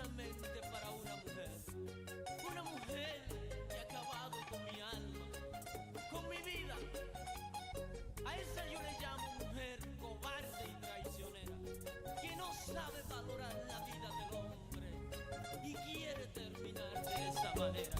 precisamente para una mujer que ha acabado con mi alma, con mi vida. A esa yo le llamo mujer cobarde y traicionera, que no sabe valorar la vida del hombre y quiere terminar de esa manera.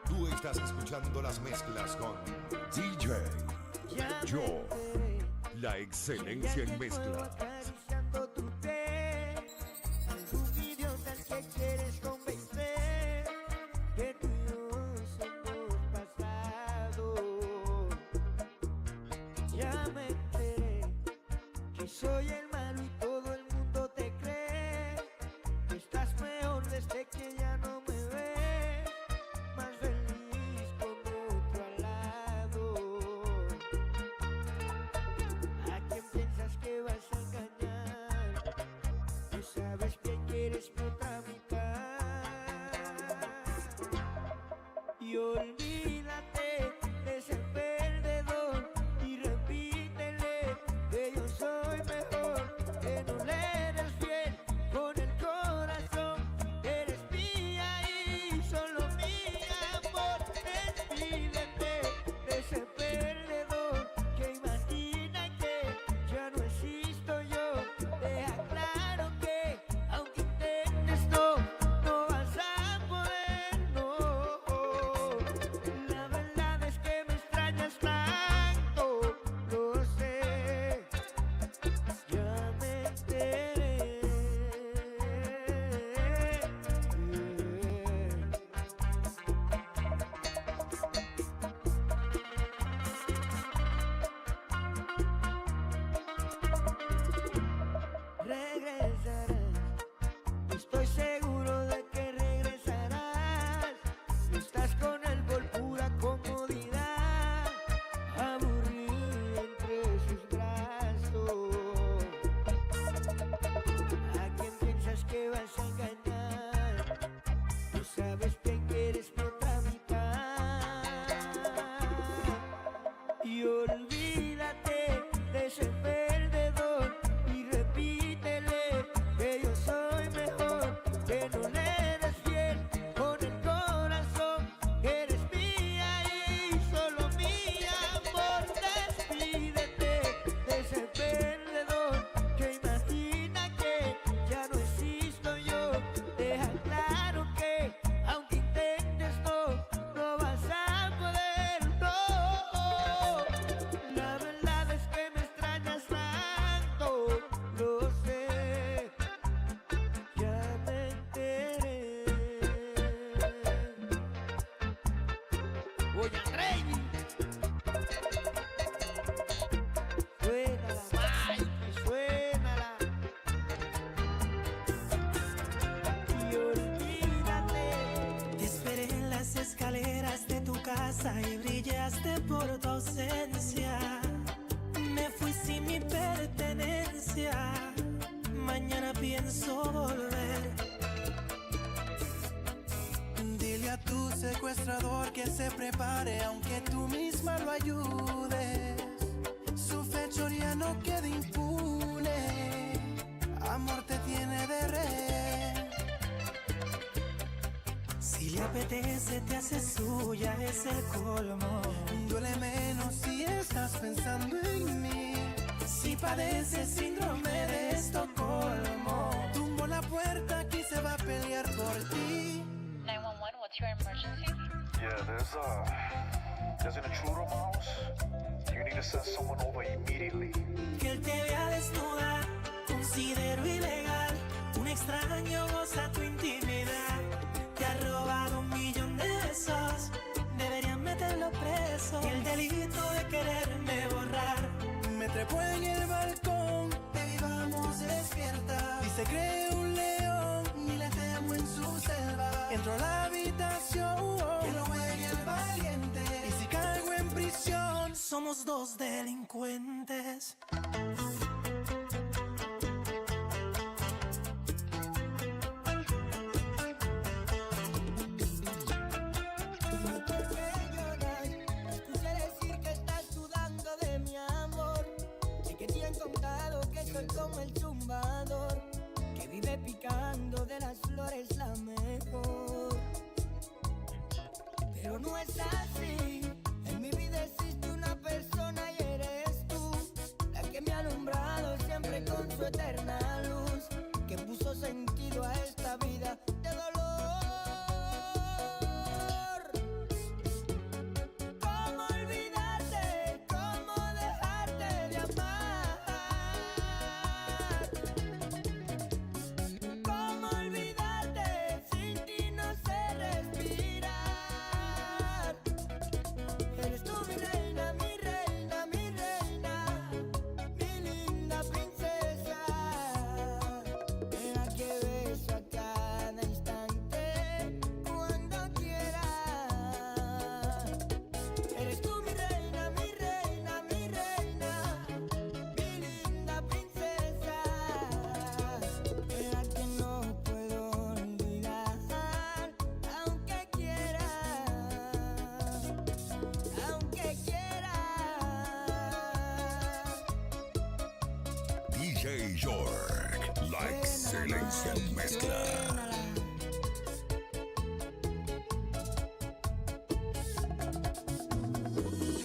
Tú estás escuchando las mezclas con DJ Joe, la excelencia en mezclas. Acariciando tu piel, algún idiota al que quieres convencer que tú y yo somos pasado. Ya me enteré que soy el malo y todo el mundo te cree que estás peor desde que ya no me ves, más feliz con otro al lado. ¿A quién piensas que vas a engañar? Tú sabes bien que eres mi otra mitad. Y olvídate de ser perdedor y repítele que yo soy mejor, que no le eres fiel con el corazón, eres mía y solo mi amor. Despídete de ser perdedor que imagina que ya no existo yo. Deja claro que aunque intentes no vas a poder, no. La verdad es que me extrañas tanto, lo sé, ya me enteré. Regresarás, estoy seguro de que regresarás. Estás con él por pura comodidad, aburrida entre sus brazos. ¿A quién piensas que vas a engañar? Tú sabes bien que eres mi otra mitad. Y olvídate de ser perdedor y repítele que yo soy mejor, que no le eres fiel con el corazón, que eres mía y solo mi amor. Despídete de ser perdedor que imagina que ya no existo yo. Deja claro que aunque intentes no vas a poder, no. La verdad es que me extrañas tanto, lo sé, ya me enteré. Oye, Andrei, suénala, Mike, suénala. Y olvídate. Te esperé en las escaleras de tu casa y brillaste por tu ausencia. Me fui sin mi pertenencia. Mañana pienso volver. tu secuestrador que se prepare aunque tú misma lo ayudes. Su fechoría no queda impune, amor te tiene de rehén. Si le apetece te hace suya, es el colmo. Duele menos si estás pensando en mí. Si padeces síndrome de Estocolmo, tumbo la puerta, aquí se va a pelear por ti. 911, what's your emergency? Yeah, there's an intruder, Miles. You need to send someone over immediately. Que él te vea desnuda, considero ilegal. Un extraño goza tu intimidad. Te ha robado 1 millón de pesos. Deberían meterlo preso. Y el delito de quererme borrar. Me trepó en el balcón, baby, vamos despierta. Y se cree un león, ni le temo en su selva. Entro a la habitación, que no juegue el valiente. Y si caigo en prisión, somos 2 delincuentes. Como el zumbador que vive picando de las flores la mejor. Pero no es así. En mi vida existe una persona y eres tú, la que me ha alumbrado siempre con su eterna luz, que puso sentido a esta vida de dolor. ¿Cómo olvidarte? ¿Cómo dejarte de amar? DJ York, la excelencia en mezcla.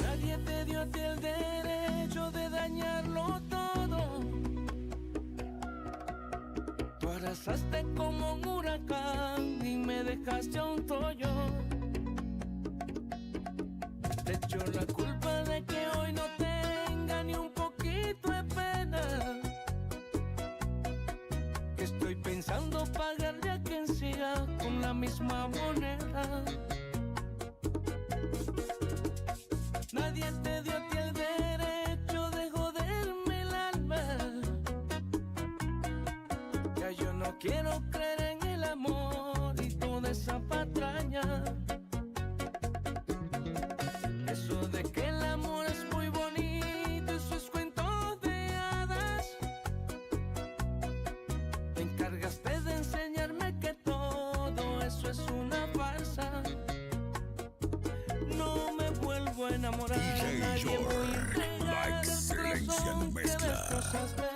Nadie te dio a ti el derecho de dañarlo todo. Tú arrasaste como un huracán y me dejaste a un tollo. Te echo la culpa de que hoy no tenga ni un poquito de pena. Que estoy pensando pagarle a quien siga con la misma moneda. Nadie te dio a ti el derecho de joderme el alma. Ya yo no quiero creer en el amor y toda esa patraña. Eso de que el amor es muy bonito, eso es cuento de hadas. Te encargaste de enseñarme que todo eso es una farsa. No me vuelvo a enamorar. DJ Nadie voy a York, la entregar el excelencia corazón en que mezcla. destrozaste.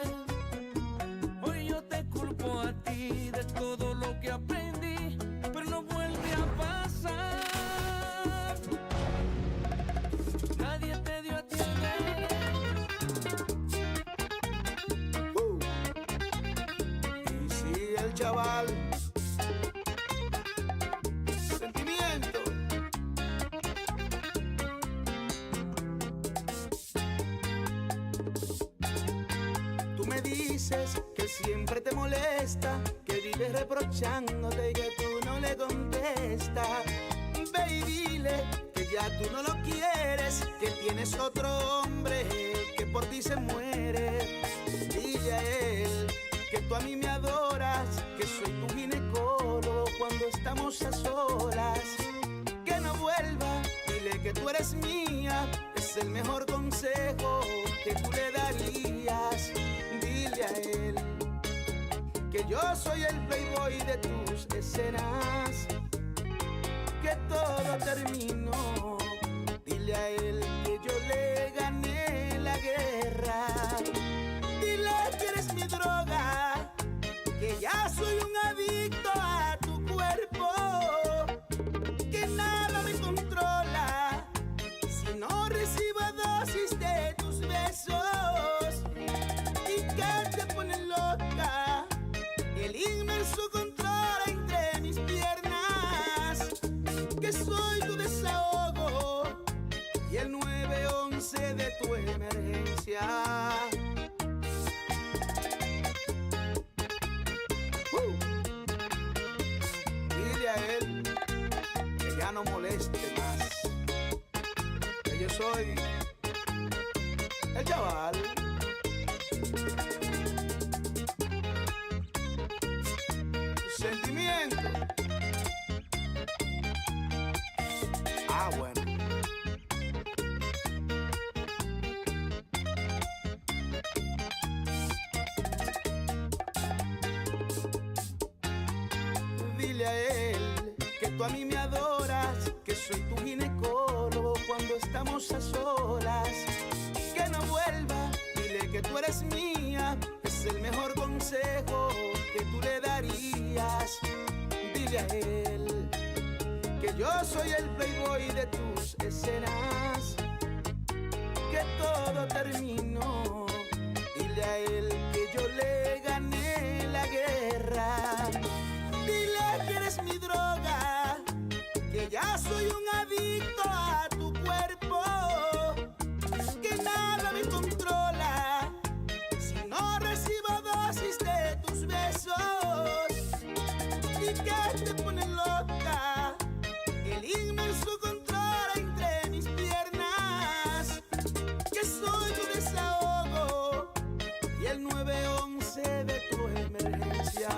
Hoy yo te culpo a ti de todo lo que aprendí, pero no vuelve a pasar. Nadie te dio a ti el derecho. Y si el chaval, sentimiento. Tú me dices que siempre te molesta, que vives reprochándote y que tú no le contestas. Ve y dile que ya tú no lo quieres, que tienes otro hombre que por ti se muere. Dile a él que tú a mí me adoras, que soy tu ginecólogo cuando estamos a solas. Que no vuelva, dile que tú eres mía, es el mejor consejo que tú le darías. Dile a él que yo soy el playboy de tus escenas, que que todo terminó. Dile a él que yo le gané la guerra. Dile que eres mi droga, que ya soy un adicto a tu cuerpo, que nada me controla si no recibo dosis de tus besos, y que te pone loca el inmenso control entre mis piernas, que soy tu desahogo y el 911 de tu emergencia. Dile a él que ya no moleste más, que yo soy el chaval. Sentimiento. Ah, bueno. Dile a él que tú a mí me adoras, que soy tu ginecólogo cuando estamos a solas, que no vuelva. Dile que tú eres mía, es el mejor consejo que tú le darías. Dile a él que yo soy el playboy de tus escenas, que todo terminó. Dile a él que yo le gané la guerra. Dile que eres mi droga, que ya soy un adicto a tu cuerpo, que nada me controla si no recibo dosis de tus besos, y que te pone loca el inmenso control entre mis piernas, que soy tu desahogo y el 911 de tu emergencia.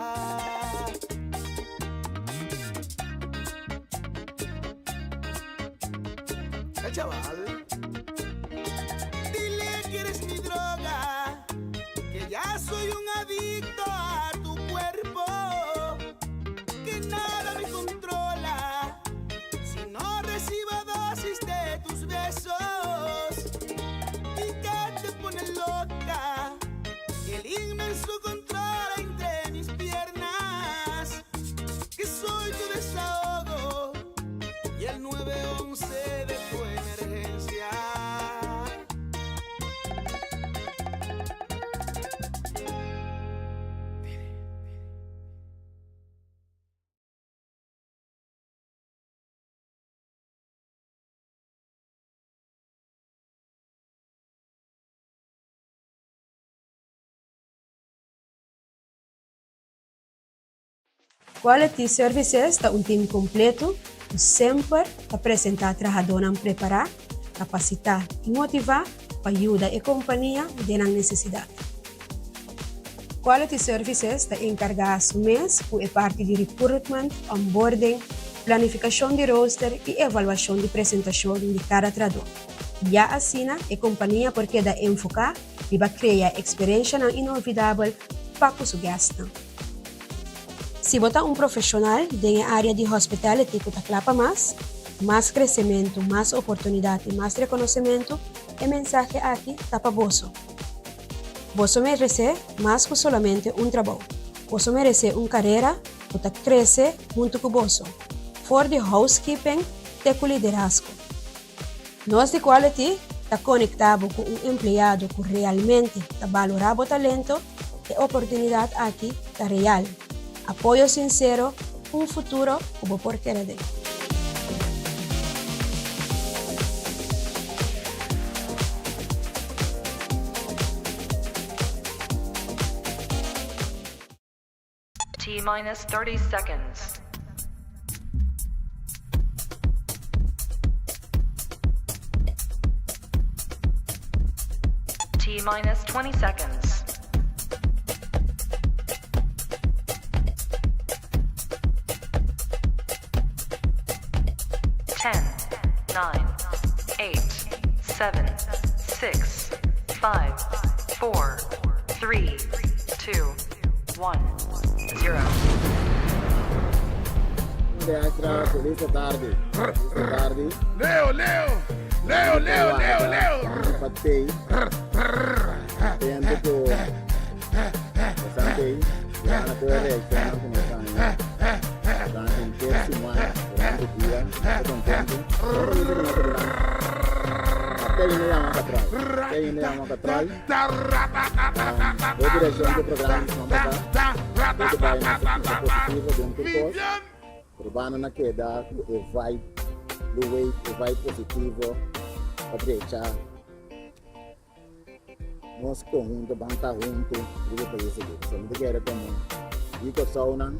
El chaval. Dile que eres mi droga, que ya soy un adicto a tu cuerpo, que nada me controla si no recibo dosis de tus besos, y que te pone loca el inmenso control entre mis piernas, que soy tu desahogo y el 911 de tu emergencia. Quality Services é um time completo que sempre apresenta trabalhadores preparados, capacitar e motivar para ajudar a companhia de necessidade. Quality Services está encargado mês por a parte de recruitment, onboarding, planificação de roster e avaliação de apresentação de cada trabalhador. Já assim, a companhia porque dá enfocar e vai criar experiência inovável para os gastos. Se você é um profissional na área de hospitality que clapa mais crescimento, mais oportunidade, mais reconhecimento, o mensagem aqui está para você. Você merece mais que somente um trabalho. Você merece uma carreira que cresce junto com você. For de housekeeping, te com liderazgo. Nós de Quality está conectado com um empregado que realmente está valorando o talento e a oportunidade aqui está real. Apoio sincero, um futuro como por querer. T-minus 30 seconds. T-minus 20 seconds. 10, 9, 8, 7, 6, 5, 4, 3, 2, 1, 0. extra, feliz tarde. Feliz tarde. Leo, Leo. Leo, Leo, Leo, Leo. Patei. Tempo ko. Santei. Yana ko reaction ang kumain. Dahil kasi semua orang dia contento. Ini yang katral. Ini yang katral. Jadi reaction ke program nomor 4. Positivo dentro dos. Urbano na queda, o vibe positivo, a brecha. Nós conjunto, banca junto, digo para isso aqui. Se não quer como, digo só não.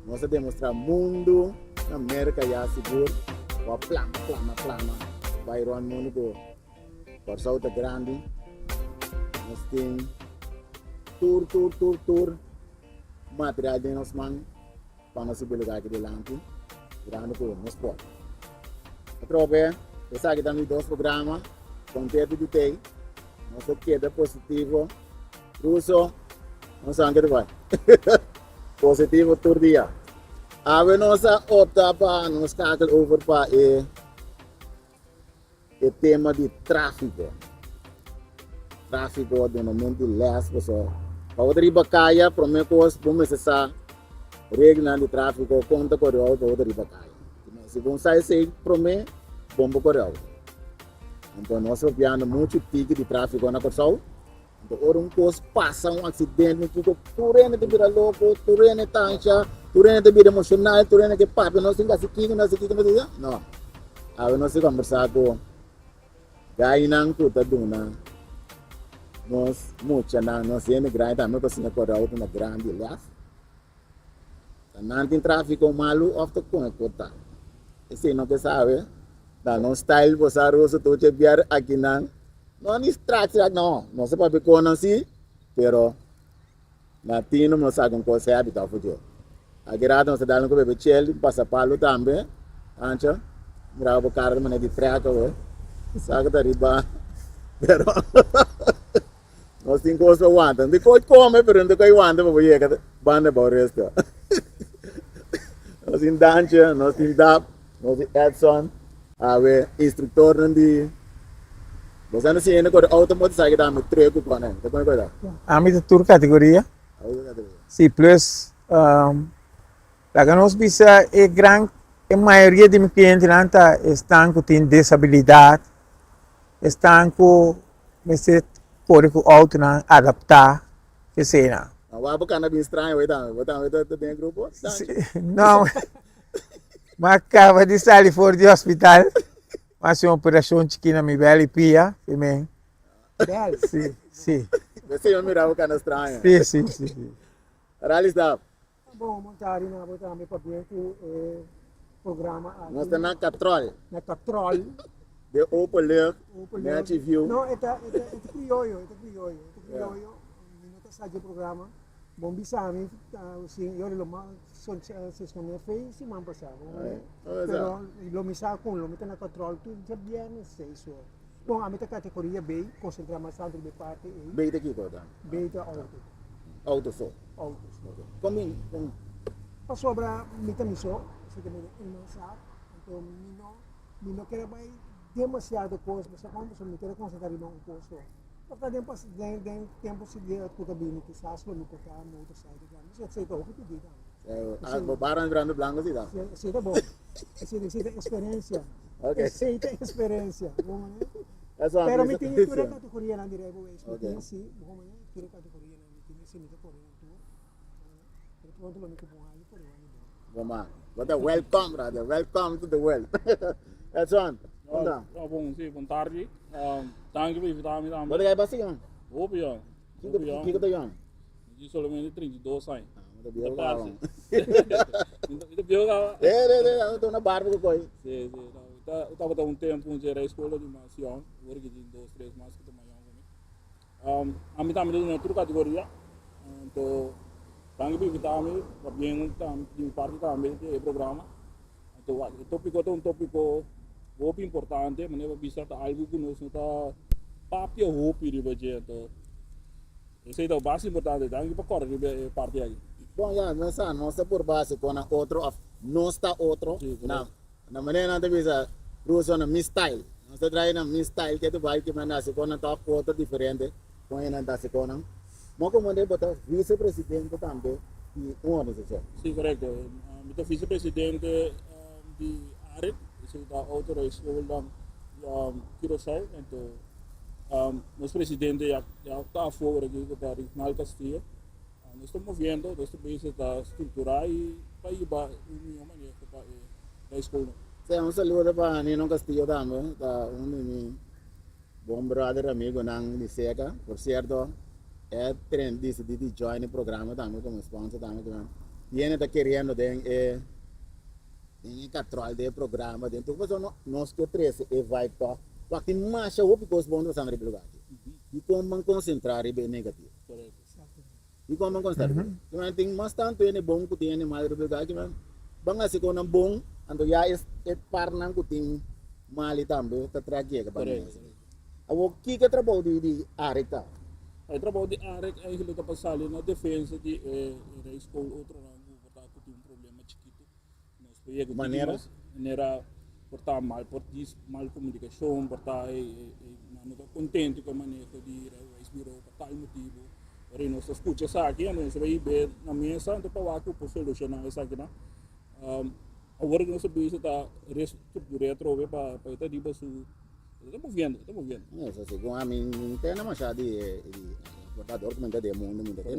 Nós demonstrar mundo na América já seguro, o plama, vai ruar mundo por South Grande. Nós tem tour, material de nós man. Para nós lugar aqui delante, virando por nos pode. Outra vez, pensar que também 2 programas, contento de ter, nossa queda positivo, russo, não sabe o que vai. Positivo todo dia. A ver nossa opta para nos cacar over para o tema de tráfego. Tráfego de momento less, pessoal. Para outra ribacaia, prometo que vamos acessar regla de tráfego conta correu para outra ribacaia. Se vamos sair sem prometer, bomba correu. Então nós vemos muito tipo de tráfego na Corsol. Então ora coisa passa acidente, fica turene de vira louco, turene tancha, turene de vira emocional, turene que papo, nós temos que não. Aí nós conversar com Gainan tudo duna. Nós muito nós grande também para se correu na grande aliás. Nanti tráfico malu after com a cota. Esse não que sabe, da não style você rosa tu te biar aqui não é estratégia não se pode conhecer, pero latino não sabe como se habita futuro. Agora nós dá um pouco de chel, passa palo também, ancha, grava o carro mas de traco, sabe da riba, pero nós temos coisa aguenta, de coisa come, pero não coisa aguenta para ver banda para o resto. Nós temos Dancha, nós temos Dap, nós temos Edson, a instrutor de... Você não se ainda com o automoto sai da minha treco com ele, tá com ele? A minha tour categoria. Sim, plus, lá nós bisa a maioria de meus clientes estão com disabilidade, estão com o auto adaptar, que seja. Wabo ka na bem estranho, tá bem grupo? Não, mas acaba de sair fora do hospital, mas uma operação chiquinha me bela e pia, e me... Sim. Você não mirava ka na estranho? Sim. Realizar. Bom, montari na botar me papel que programa. Nós estamos na Catrol. Na Catrol. De Opel, Net View. Não, é criollo. Não está programa. Bom, bisa kami, yun lumang session niya face si Ma'am Pasako. Pero lumisa na control to sa biyernes 6 horas. Kung kami ta kategorya B, konsentra mas sa de parte A. B de kiko dan. B de auto. Auto so. Kung pasobra mita miso, sa kami inasa, então mino kaya ba demasiado coisa, mas kung sa mita konsentra rin ang costo. Pagka tempo sige at kutabini ki saslo mi kota motorcycle kan. Sa ito ko dito. Barang grande blanco sih dah. Sita bo. Sita experiência. Okay. Sita experiência. Pero mi tinha tura kategorya na direbo experience. Mo man tura kategorya na mi tinha sinita ko rin to. Pero pronto lo mi ko buhay ko rin. Vamos. Welcome brother. Welcome to the world. That's on. Bom, sim, boa tarde. Thank you for coming. Bora ganhar bastante, Opião. Que tá yam? De somente 32 anos. Tá bem legal. Tá bem legal. Eu tô na barba com coi. Sim. Eu tava um tempo na escola de Macion, agora que de 2, 3 meses que tô mais a mim também na outra categoria. Então, thank you for coming. Bem, de parte também do programa. Então, o tópico é um tópico muito importante, mas não bisa tá algo que nós tá papia hopi de budget. Isso é o mais importante, então que para correr de parte aí. Bom, já nessa nossa por base com outro no está otro. Sí, na maneira não tem essa usa na mi style. Nós traz na mi style que tu vai que manda se com na top outro diferente, com ena da se com não. Mas como de botar vice-presidente também e organização. Sim, correto. Mito vice-presidente de ARIC, isso da outra escola da Curaçao, então nosso presidente já está a favor aqui da Regional Castilho. Nós estamos vendo, nós estamos a estruturar e para ir para uma maneira para a escola. Um saludo para Nino Castillo também, da meu bom brother amigo nang de Seca, por certo, é decidido de join o programa também como sponsor também que e ele está querendo tem controle do programa dentro do nós que 13 e vai para porque mais o que os bons são rebilgados e como concentrar bem negativo e como concentrar então tem bastante ele bom que tem mais rebilgado mas bang assim com um bom ando já é parnang que tem mal também tá tragia que bem o que trabalho de AREC o trabalho de AREC é ele está passando na defesa de da escola outro rango porque tem um problema chiquito nós projetos maneira portar mal comunicação portar não está contente com a maneira de o bureau por tal motivo por nós escuta isso aqui nós vai ver na mesa então para o que solucionar isso aqui não agora que nós sabemos está reestruturar trove para estar de baixo estamos vendo isso assim com a mim tem na machada de portador que manda de mundo muito tem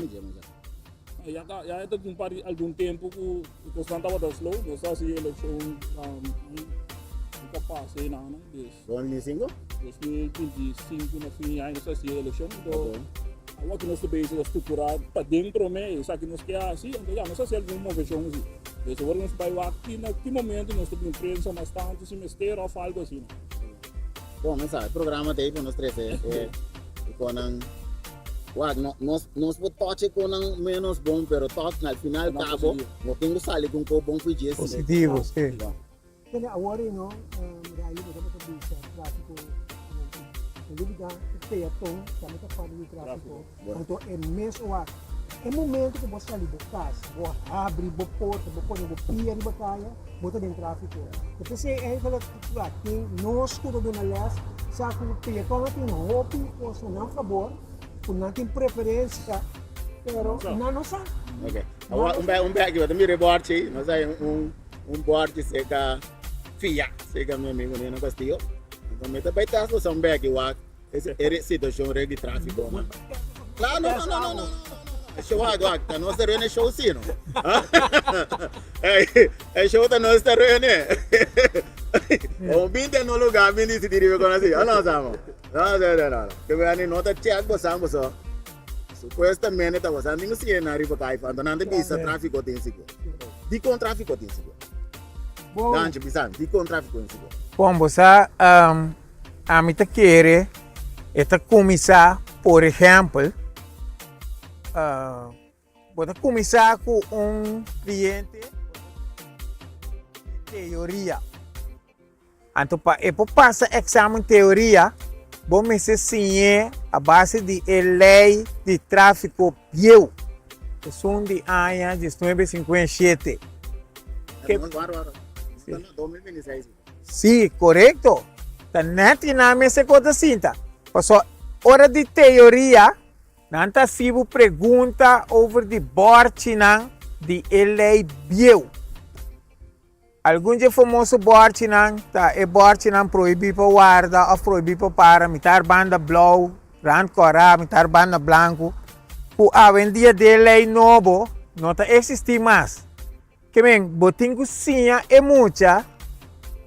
já está algum tempo que o constante estava da slow nós assim eleição capaz de não 2005 no fim ainda nós assim eleição então agora que nós sabemos estruturar para dentro mesmo isso aqui nós quer assim então já nós assim alguma movição assim então agora nós vai aqui naquele momento nós temos imprensa bastante semestre ou algo assim bom mas o programa tem para nós 13 com nós toque com menos bom pero toque no final cabo não tem que sair com um bom fugir positivo sim Kaya agora no dahil ko dapat bisa trafiko lugar teatong kami ta falo de trafiko então é mês ou é momento que você ali botas vou abrir vou porta vou pôr no pia de batalha bota dentro tráfico então se é aquela que nós tudo do malhas saco teatong tem roupa ou não favor por não tem preferência pero não sabe ok agora um bag eu me rebote nós aí board que seca fia seca meu amigo Nino Castillo então me tá baitar só um bag eu esse situação de tráfico mano não show agora tá nós terreno show sim não é show tá nós terreno o binte no lugar binte se dirige com assim não sabe não que vai nota check passamos só supostamente tá passando ninguém se na riba cai então não tem bisa tráfico tem sigo di com tráfico tem sigo Danche bisam di con tráfico tem sigo bom você a mim tá querer esta começar por exemplo você começar com cliente teoria então para passar exame teoria bom me se signer a base de lei de tráfico bio que são de ano de 1957 que 2026 sim correto tá net na mesa coisa cinta passou hora de teoria não tá se pergunta over de bortinang de lei bio algum dia famoso bortinang tá é bortinang proibir para guarda ou proibir para mitar banda blue ran cora mitar banda branco o avendia de lei novo não tá existir mais que men botinho sinha é muita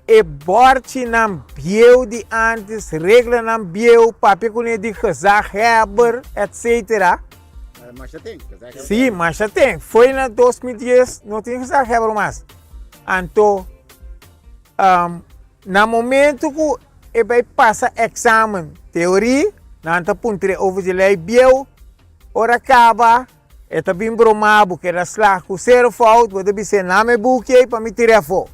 e bortinang bio de antes regra nam bio papel com de gezag hebben etc mas já tem sim mas já tem foi na 2010 não tem gezag hebben mais então na momento que vai passar exame teoria não tá puntre over de lei bio ora acaba eta bem bromado que era slag com zero fout você deve na me buque para me tirar foto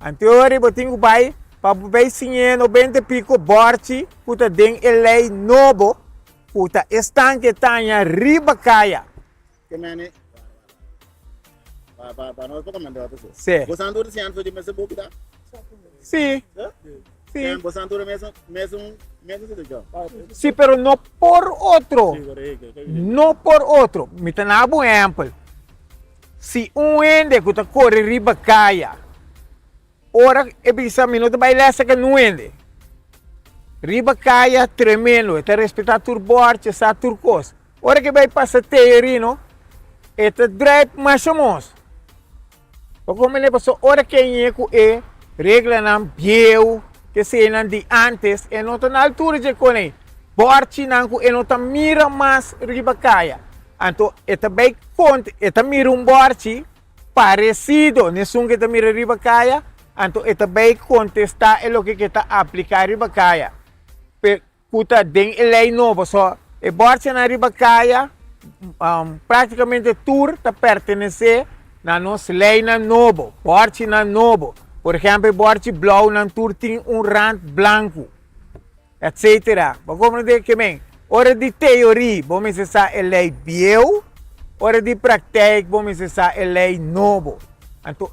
em teoria botinho vai para vai signer 90 pico borti puta den lei novo puta estanque tanya riba caia que mane Para nós para comentar isso. Sim. Você andou desse ano foi de mês book da? Sim. Sim. Você andou mesmo de job. Sí, pero no por otro. No por otro. Me te na un ejemplo. Si un ende que te corre riba caia, ora e bisa minuto vai lesa que não ende. Riba caia tremendo, te respeitar turborte, sa turcos. Ora que vai passar teorino, e te drive mais ou menos. Como ele passou, ora que é regra não bieu, que se não de antes, e não na altura de cone. Borte não e não tá mira mais riba caia. Então, esta bem conta, esta mira borte parecido, nessun que ta mira riba caia, então esta bem contestar é o que está aplicar riba caia. Kuta den lei novo, só e borte na riba caia, praticamente tour ta pertenece na nossa lei na novo, borte na novo. Por exemplo, borte blau na tour tem rand branco, etc. Vamos compreender que bem. Ora de teoria, vamos dizer é lei bieu, ora de prática, vamos dizer é lei novo. Então,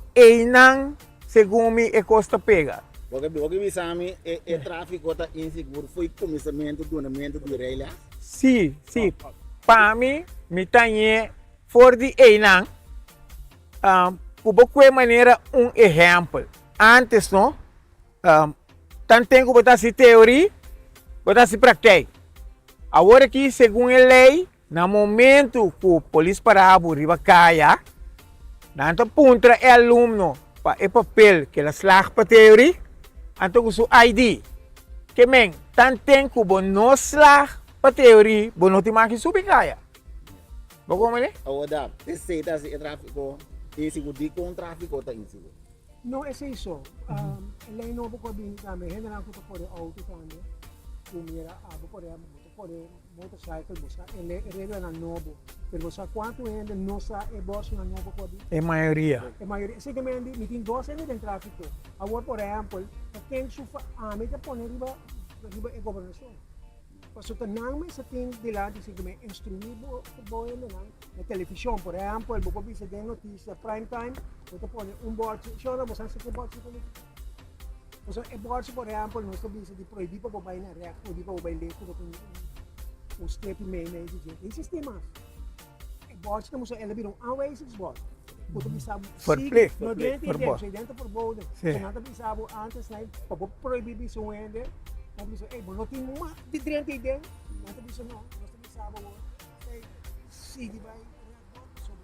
não, segundo me, é costa pega. O que me sabe é tráfico está inseguro, foi começamento do andamento de reila? Sim. Para mim, me tenho for de não, de maneira exemplo. Antes, não, tanto tempo botar se teoria, botar se prática. Agora que, segundo a lei, no momento que a polícia parava riba caia, nanto punta é aluno para o papel que ela slag para teoria, então com seu ID. Que men, tanto tempo que não slag para teoria, não te marque subir caia. Como é? Agora, esse é tráfico, esse com o tráfico está inseguro. Não, é isso. A lei não pode vir também, generalmente por auto também, primeira, por motorcycle, buscar regra na novo. Pero buscar quanto ainda não sabe é bolsa na novo pode? É maioria. É maioria. Seguinte, me tem 2 anos de tráfico. Agora, por exemplo, tem que me poner riba a governação. Porque se não me se tem de lá, seguinte, instruir na televisão, por exemplo, eu vou ver de notícia prime time, eu pôr board, chora, você sabe que board Então, é board, por exemplo, nós estamos de proibir para o baile na rec, proibir para o baile com os step meio de gente. Tem sistemas. É board, estamos ela viram Oasis board. Porque pensava, no dentro por board. Se nada pensava antes, para proibir isso ainda, nós pensava, não tem uma de dentro dentro. Nós pensava, não, nós pensava, sigue vai sobre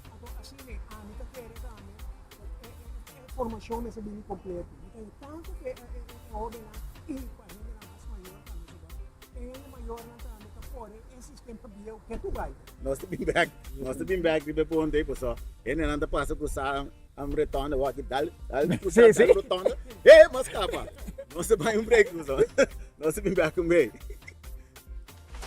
então assim a minha quer também a formação é bem completa então tanto que ordem e para mais maior também maior também que fora esse sistema bio que tu vai nós been back de ponte pessoal ele não passa por sa retorno o aqui dal retorno mas capa nós vai break pessoal nós been back break.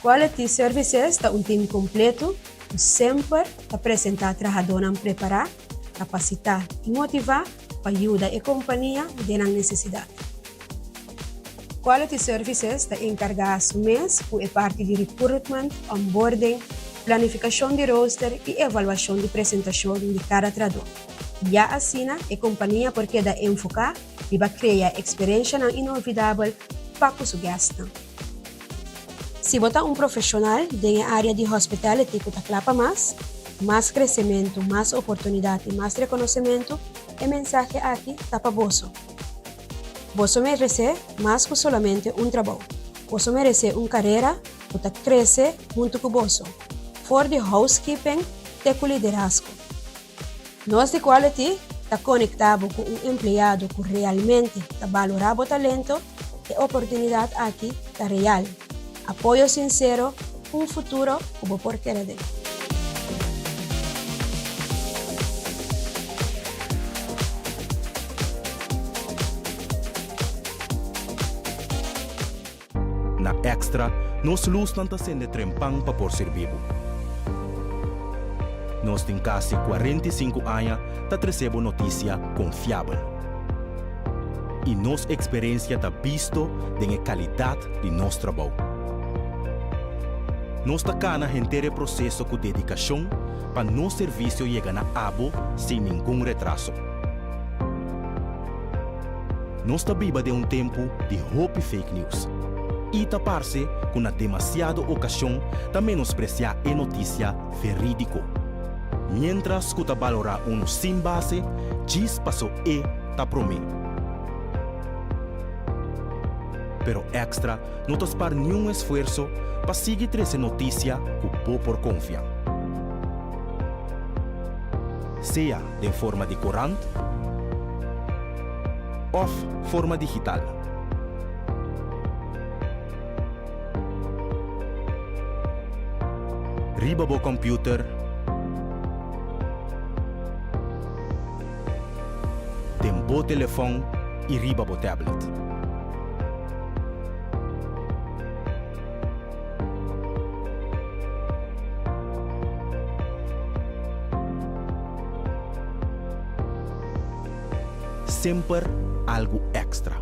Quality Services está time completo, sempre apresentar trabalhadores preparados, capacitar e motivar para ajudar a companhia na necessidade. Quality Services está encarregado mês por parte de recruitment, onboarding, planificação de roster e avaliação de apresentação de cada trabalhador. Já assim, a companhia porque dá enfocar e vai criar experiência inovável para os gastos. Se você é profissional na área de hospitality que está clapa mais crescimento, mais oportunidade, mais reconhecimento, o mensagem aqui está para você. Você merece mais que somente trabalho. Você merece carreira que cresce junto com você. For de housekeeping, te com liderazgo. Nós de Quality está conectado com empregado que realmente está valorando o talento e a oportunidade aqui está real. Apoio sincero, futuro como por querer. Na Extra, nós luz não está sendo trempang para por ser vivo. Nós temos quase 45 anos para receber notícia confiável. E nossa experiência está visto na qualidade de nosso trabalho. nós tacana hentere processo com dedicação para nosso serviço chegar na abo sem nenhum retraso. Nós está viva de tempo de hope fake news. E tapar-se com na demasiada ocasião de menospreciar a notícia verídico. Mientras que valorar sem base, diz passou ta promê. Pero extra, não para nenhum esforço para seguir essa notícia que por confiar. Seja de forma de corante ou forma digital. Riba bo computer, tempo telefone e riba bo tablet. Sempre algo extra.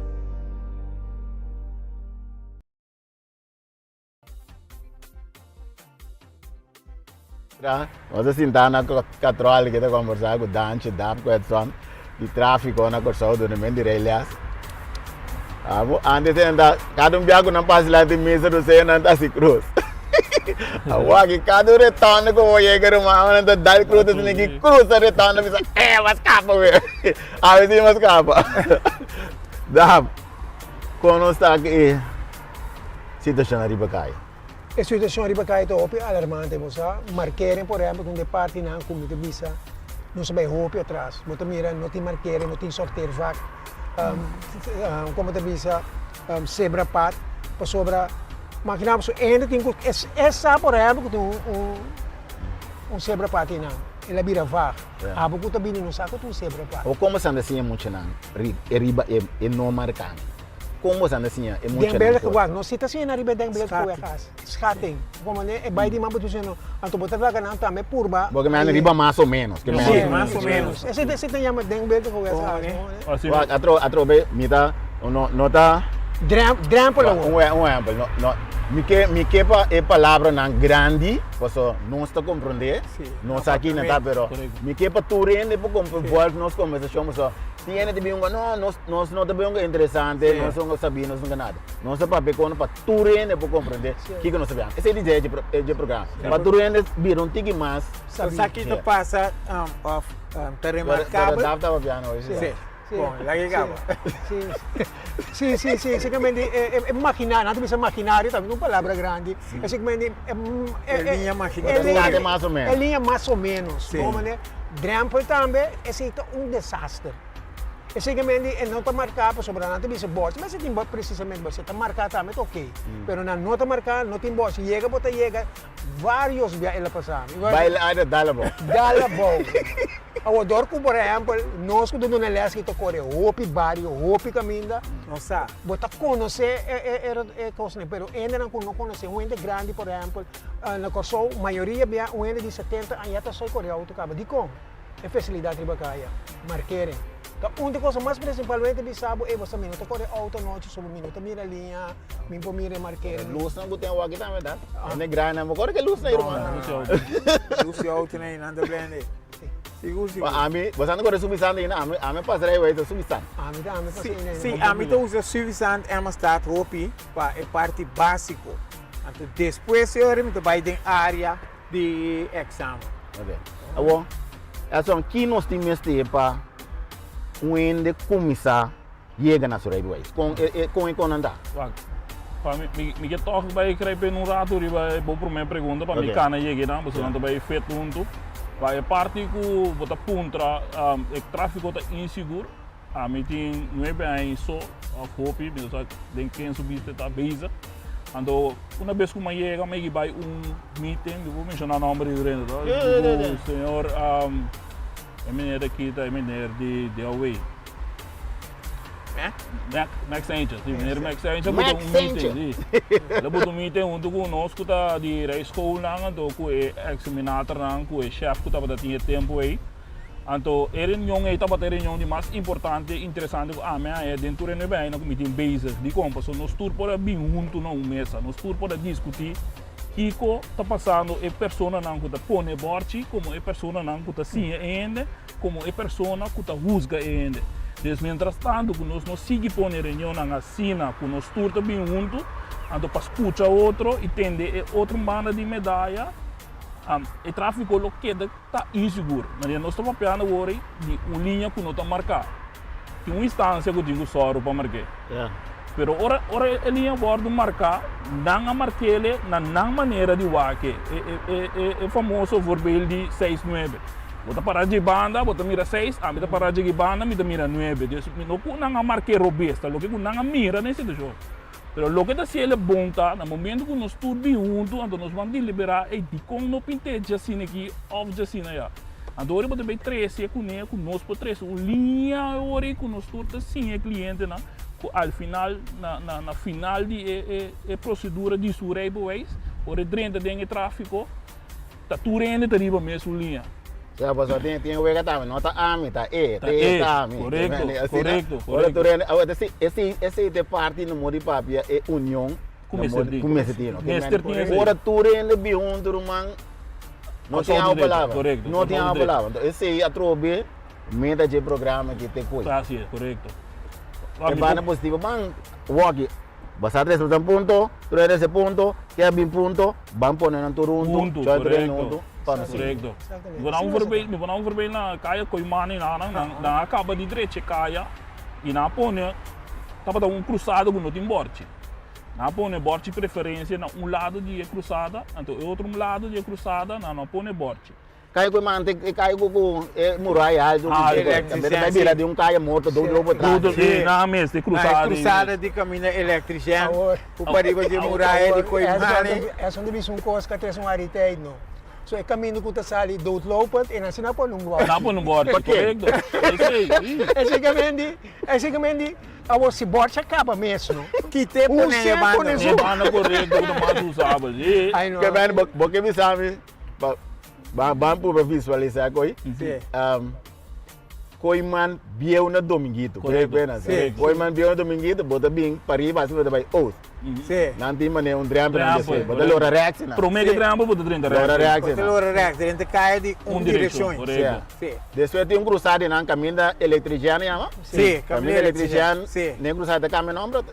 Nós sentamos na catrol que está conversando com o Dante, com o Edson, de tráfico na Corsão do Nemendo de Relhas. Antes de andar, cada viago não passa lá de mesa do Senhor, não está se cruz. Aqui, cada retorno que eu vou chegar, não está dando cruz, ninguém cruza retorno, mas mas capa, velho. A vezes mas capa. Dá, quando está aqui, situação arriba cai. A situação arriba cai é alarmante, você marquerem, por exemplo, com parte na comida visa, não se vai roupa atrás, você mira, não tem marquerem, não tem sorteio vac, como te visa, zebra pat, para sobra, máquina, você ainda tem que, essa, por exemplo, que zebra pat não, ela vira vac, a pouco também não sabe que zebra pat. Ou como se anda assim muito não, riba é não marcado. Como se anda assim é muito não. Dembele que guarda, não se está assim na riba dembele que guarda casa, schatting, como né, é vai de mambo dizendo, anto botar lá ganhando também purba. Porque me anda riba mais ou menos, que sim, mais ou menos. Esse tem chama dembele que guarda casa, Atro bem, mita, nota. Dram por lá. Exemplo, me quepa é palavra não grande, porque não está compreender, não está aqui nada, pero me quepa turende para compreender nós conversações só. Tiene de bingo, nós não também é interessante, nós não sabemos nada. Nós para pegar para turende para compreender que nós sabemos. Esse é de programa. Para turende vir tique mais. Sabe aqui tu passa te remarcável. Estava vendo hoje. Sim. Bom, lá que acaba. Sim, seguramente é maquinário, não é maquinário, também uma palavra grande. É seguramente é linha maquinária. É mais ou menos. É linha mais ou menos. Como né? Drampo também é um desastre. E seguramente não está marcado sobre a nota de boss, mas se tem precisamente você está marcado também, ok. Mas na nota marcada, não tem boss, chega, vários dias ela passam. Vai lá, dá-la bom. Ao dor que, por exemplo, nós que não lemos que corre roupa barrio, roupa caminha, nossa, bota conhecer é coisa, mas ainda não conhece um ente grande, por exemplo, na Corsão, a maioria um ente de 70 anos já só corre auto cabo. De como? É facilidade de bacaia, marquerem. Uma coisa mais principalmente de sábado é você minuto corre auto noite sobre minuto mira linha, mira marqueira. Luz não tem o aqui também, tá? Não é grande, não corre que luz não irmão. Luz auto nem nada blende. Seguro. A mim, você não corre suficiente ainda, a mim passarei o isso suficiente. Sim, a mim tu usa suficiente é uma start roupa para é parte básico. Então depois eu me vai em área de exame. Ok. Agora, é só que nós temos para onde começar chega na sua rede com andar. Para me que toque vai crescer num rato e vai por uma pergunta para me cana chega não, você não vai feito junto. Vai parte que bota contra o tráfico tá inseguro. A mim tem não é bem só a hope, mas só tem quem subir tá base. Então, uma vez que chega, me vai meeting, eu vou mencionar o nome do senhor é menino aqui, é menino de Huawei. Max Angel, menino Max Angel, botou meeting. Ele botou meeting junto conosco, tá de high school, então com o examinator, com o chefe que estava tinha tempo aí. Então, a reunião aí estava a reunião de mais importante, interessante, é dentro da reunião, nós meeting bases de como, nós tour para bem junto na mesa, nós tour para discutir Kiko está passando é pessoa não que está põe borte, como é pessoa não que está sim ainda, como é pessoa que está rusga ainda. Desde mientras tanto, que nós não seguimos põe reunião na cena, que nós turta bem junto, ando para escutar outro e tende outra banda de medalha. O tráfico lo que está inseguro. Mas nós estamos pensando agora de uma linha que não está marcada. Tem uma instância que eu digo só para marcar. Pero ora a linha bordo marcar, não a marquele na maneira de waque. É famoso voorbeeld de 6-9. Bota parar de banda, bota mira 6, bota parar de banda, mira 9. Dus não a marque robusta, lo que não a mira nesse jogo. Pero lo que está sendo bom tá, no momento que nós tudo juntos, então nós vamos deliberar e de como não pinte já assim aqui, ou já assim já. Então agora bota bem 13 com nós por 13, uma linha agora com nós tudo assim é cliente na al final na final de procedura de surrei boys, ora dentro de tráfico, tá tudo ainda arriba mesmo linha. Já passou tem o que tá, não tá ami, tá tá ami. Correto. Ora tu esse de parte no modi papia é união com mestre. Ora tu ainda bi man. Não tem a palavra. Não tem a palavra. Então esse a trobe meta de programa que te coi. Tá sim, correto. É bana positivo, man. Walk. Basta tres punto, tu eres ese punto, que é bem ponto, vamos poner no turno, já treino. Correto. Me vou um verbeel na caia coi mani na acaba de direita caia e na pone tava um cruzado com não borte. Na pone borte preferência na lado de cruzada, então outro lado de cruzada na pone borte. Caia com mante, caia com muralha alto, também vira de caia morto do lobo atrás. Na mesa cruzada de caminho elétrico, o parigo de muralha de coi mani. Essa não é coisa que tem arite não. So é caminho que está ali do outro lado e assim não pode não. Não pode não borte, correto. Esse caminho a você borte acaba mesmo. Que tempo nem banda correto, não mais usava. Que bem, porque me sabe. Vamos para visualizar coi. Coiman bieu na dominguito. Coiman bieu na dominguito, bota bem para ir para vai out. Nanti mana drama para você. Bota lora reaction. Promete drama bota dentro lora reaction. Bota lora reaction, dentro cai de direção. Depois tem cruzado na caminho da eletriciana, não? Sim, caminho eletriciana. Nem cruzado caminho não, bro.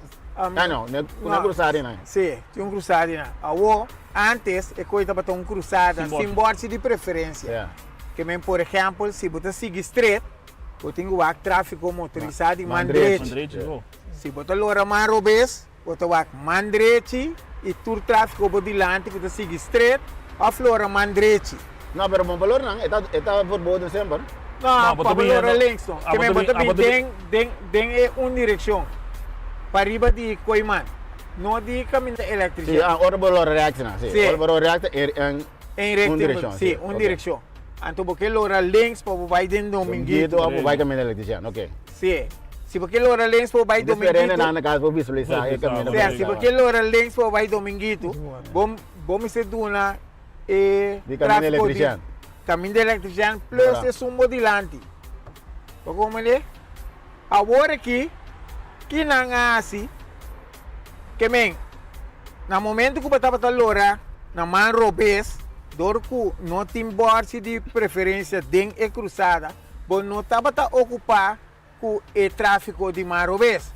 Não cruzado não. Sim, tem cruzado não. Antes é coisa para um cruzada sem borte de preferência. Que men por exemplo, se você seguir straight, você tem o tráfego motorizado em mandrete. Se você lora marobes, você vai mandrete e tur tráfego por delante que você seguir straight, a flora mandrete. Não, pero bom valor não, está por boa sempre. Não, para lora links não. Que men você tem uma direção para riba de Coiman, não de caminho elétrico. Sim, ora valor reaction, sim. Ora valor reaction em direção. Sim, uma direção. Então, porque lora links para o vai dentro do dominguito. Ou vai caminho eletriciano, ok. Sim. Se porque lora links para o vai dominguito. Na casa para visualizar é caminho. Se porque lora links para o vai dominguito, vamos ser duna de caminho eletriciano. Caminho eletriciano plus é sumbo dilante. Como ele? Agora aqui, que não é assim, que men, no momento que você está lora, na mão robês, dorku não tem borte de preferência dentro da cruzada, mas não estava a ocupar com o tráfego de marobês.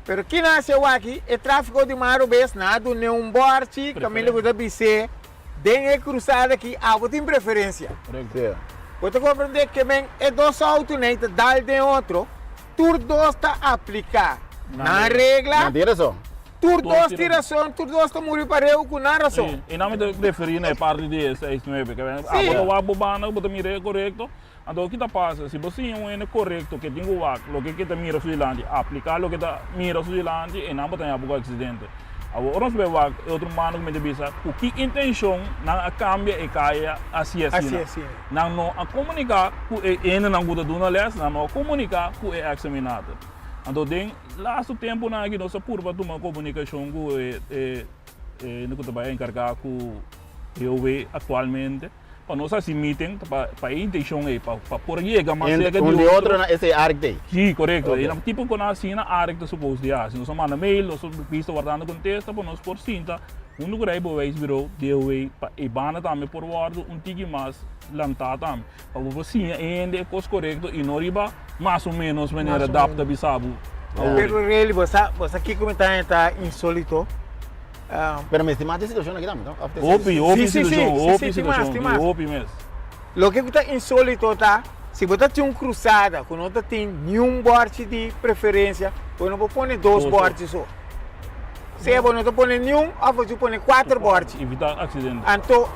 Pero que nasceu aqui, o tráfego de marobês, nada de um borte, caminho que você ser dentro da cruzada que algo tem preferência. Você compreende que men, é dois autos, né, dá de outro, tudo está aplicado na regra. Na direção. Tudo tiração, tudo está muito parecido com a razão. E não me preferir na parte de 6-9, que a bobana, bota mira correto. Então o que está passando? Se você é um correto que tem o que está mira suilante, aplicar o que está mira suilante e não botar um acidente. Agora nós vemos outro mano que me diz o que intenção não cambia e cai assim. Não a comunicar com ele não gosta de uma les, não comunicar com o examinado. Então, lasto tempo na aqui nossa curva de uma comunicação com no que vai encarregar com eu atualmente para nós assim meeting para intenção aí para por aí que mais é de outro na esse arte. Sim, correto. E tipo quando assim na arte suposto já, se nós manda mail, nós pista guardando contexto para nós por cinta Quando o bewijsbureau deu e bana também por guardo tiki mais lantar também. Para você ainda é coisa correto e não riba mais ou menos maneira adapta bisabu. Pero really, você aqui comentar está insólito. Pero me estimaste situação aqui também, não? Opi situação, opi mesmo. Lo que está insólito tá, se você tem cruzada, quando você tem nenhum bote de preferência, você não pode pôr 2 botes só. Se você não pode nenhum, você pode 4 botes. Evitar acidente. Então,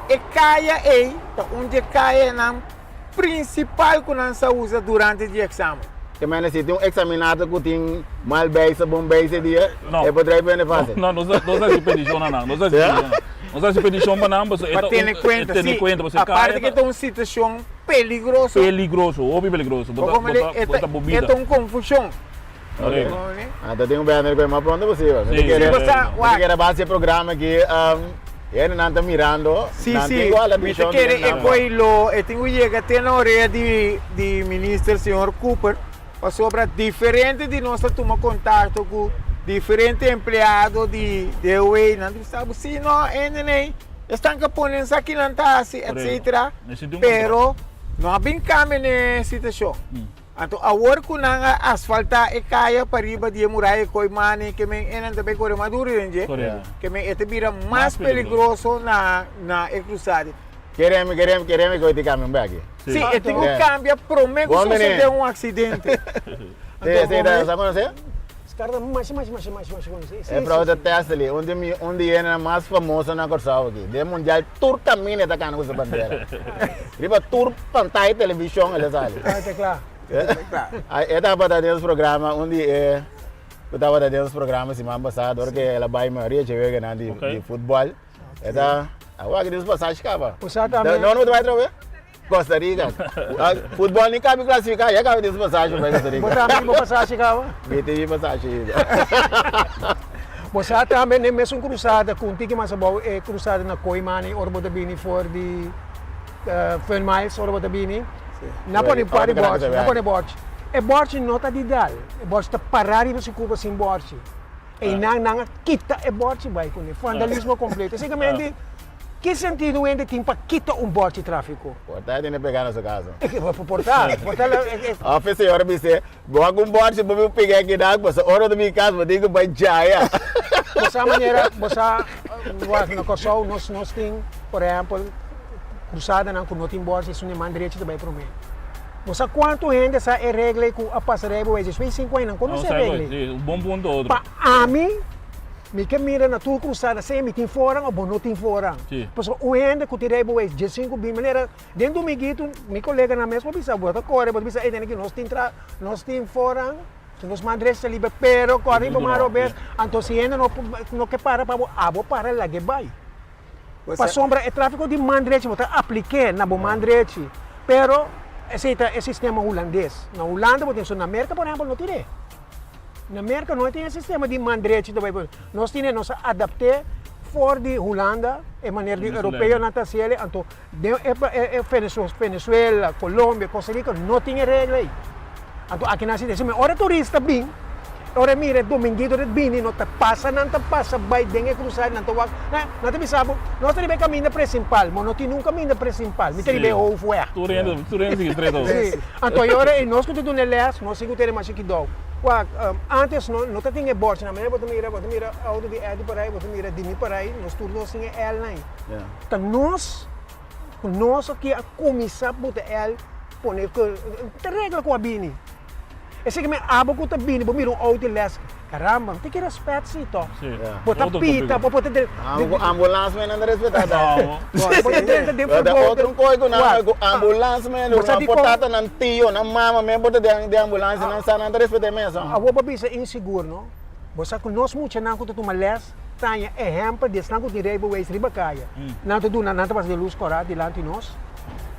onde cai na principal que nós usa durante o exame. Que menos se tem examinado que tem mal beisa, bom beisa dia, é para trazer bem fácil. Não, nós expedição não, nós expedição para não, você tem conta, você a parte que é uma situação perigosa. Óbvio perigoso. Bota bebida. É uma confusão. Então tem banner que é mais pronto possível. Se você quer base programa que ele não está mirando, sim, eu tenho que ter na orelha do ministro, senhor Cooper, sobre diferente de nós tomar contato com diferentes empregados de UE, não sabe se não é estão caponendo aqui na taça, etc. Pero não há bem caminho na situação. Então, agora que não asfaltar e caia para riba de muralha coi mani que me enan também corre maduro gente, que me este vira mais perigoso na cruzada. Queremos que eu te cambie aqui. Sim, eu tenho que cambiar, prometo que se der um acidente. Você está conhecendo? Os caras mais. É para o teste ali, onde é mais famoso na Corsal aqui. De mundial, tur caminha da cana com essa bandeira. Riba tur pantalla televisão, ele sabe. É claro. Eu estava dentro dos programas, onde eu estava dentro dos programas semana passada, porque ela vai maioria de futebol. Agora que Deus passagem acaba. Não vai trabalhar? Costa Rica. Futebol nem cabe classificar, já cabe Deus passagem para Costa Rica. Botar a passagem acaba? Teve passagem. Você também é mesmo cruzada, com tiki mais bom, é cruzada na Coimani, Orbo da Bini, for de Fern Miles, Orbo da Bini. Não pode parar bote, não pode bote. É bote não está de dar, é bote está parar e você cuba sem bote. E não quita é bote vai com vandalismo completo. Basicamente, que sentido ainda tem para quitar bote de tráfico? Portar tem que pegar na sua casa. Portar. A senhora me disse, vou algum bote para eu pegar aqui na água, hora da minha casa, vou ter que vai já. Dessa maneira, na Corsol, nós temos, por exemplo, cruzada não, com não tem bote, isso não é mão direita também para mim. Você quanto ainda essa é regra com a passarela, mas isso é 50 não, quando você regra? Um bom ponto outro. Para mim, me que mira na tua cruzada, se me tem fora ou não tem fora. Porque o ainda que tirei boa de 5 bem maneira, dentro do miguito, meu colega na mesma bisa, bota corre, bota bisa, aí que nós tem fora, nós mandamos ali, pero corre para mais ou menos, então se ainda não que para para lá que vai. Para sombra é tráfico de mandrete, você aplica na mandrete, pero esse é sistema holandês. Na Holanda, na América, por exemplo, não tirei. Na América não tem sistema de mandrete também. Nós temos adaptar fora de Holanda, de maneira europeia na taciele, então Venezuela, Colômbia, Costa Rica não tem regra aí. Então aqui na cidade, ora turista bem. Ora mira, dominguito de bini, não passa, vai dentro cruzar, não te bisabo, nós temos caminho principal, mas não tem um caminho principal, me tem o fora. Tu rende estreito. Sim. Então agora nós que tu neles, nós que temos mais que dou. Antes não tinha bote na minha, bota mira, auto de Ed para aí, bota mira de mim para aí, nós turnos tinha L9. Então nós aqui a começar bota L, poner que regra com a bini. Esse que me abo com bini, bo miro auto les. Caramba, tem que respeitar isso. Bota pita, bota ambulância não respeitado. Bota dentro de outro coisa na ambulância mesmo, não portada na tio, na mama, mesmo bota de ambulância não sa não respeita mesmo. A boba bisa inseguro, não? Você que nós muito não com uma les, tem exemplo de não com direito o ex ribacaia. Não te do não te passa de luz corada diante nós.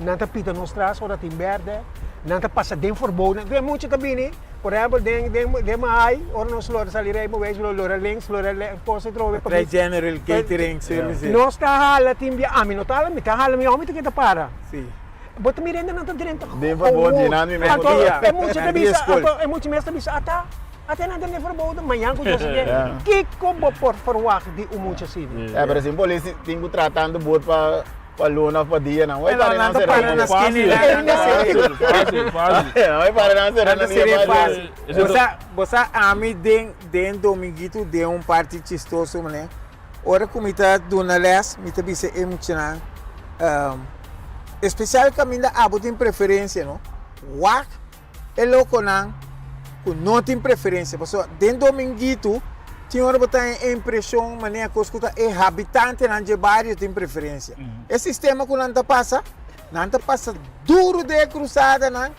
Não te pita nos traz ora tem verde. Não passa dentro verboden. Tem muito cabine, por exemplo, de mai, ora nós lora salirei uma vez, lora links, posso trovar. Para general catering service. Nós tá hala timbia, a mim não tá hala, me tá hala, me homem que tá para. Sim. Bota mirenda não tá direito. Dentro verboden, não me É muito mestre bisa, ata Até nada nem verboden, manhã com você que como por verwachten die moet zien. É, por exemplo, eles têm que tratando o boot para luna para dia, não. Vai para não ser fácil. Vai para não ser fácil. Você a mim den dominguito de parte chistoso, né? Ora como está dona les, me tá bise emocional. Especial caminho da abo tem preferência, não? Wak é louco não, não tem preferência. Porque den dominguito tinha hora botar a impressão, maneira que escuta é habitante de bairro tem preferência. Esse sistema que não passa duro de cruzada, não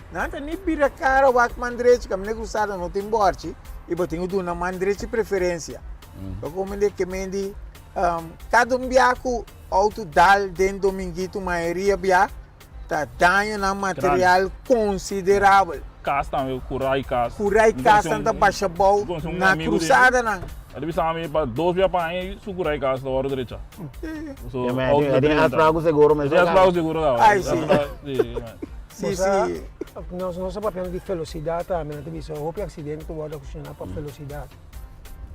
nem vira cara o back mandrete, que a cruzada não tem borte, e botem o duna mandrete preferência. Eu comendo que mendi cada biaco auto dal den dominguito maioria bia tá danho na material considerável. Casa também, curai casa. Curai casa anda baixa bom na cruzada não. Ali bisa kami para 2 via pai sukurai casa da hora direita. So, tem as fragos seguro mesmo. As fragos seguro lá. Ai sim. Sim. Nós papel de velocidade também, não tem só o acidente que vai funcionar para velocidade.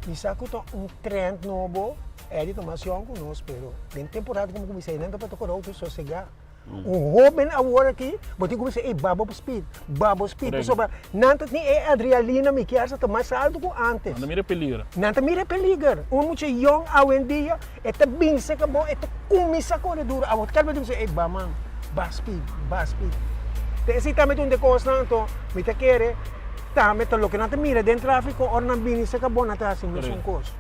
Isso aqui trend novo, é de tomação conosco, pero em temporada como comecei, não para tocar outro sossegar. Jovem agora aqui, você começa a bubble speed. Sobre não tem adrenalina, me quer ser mais alto que antes. Não mira peligro. Não mira peligro. Muito young hoje em dia, é bem seca bom, é começa a correr duro. A outra cara dizer, man, speed. Esse também tem coisa então, me te quer, também tá louco, não te mira dentro do tráfico, ou não bem seca bom, não tá assim, não são coisas.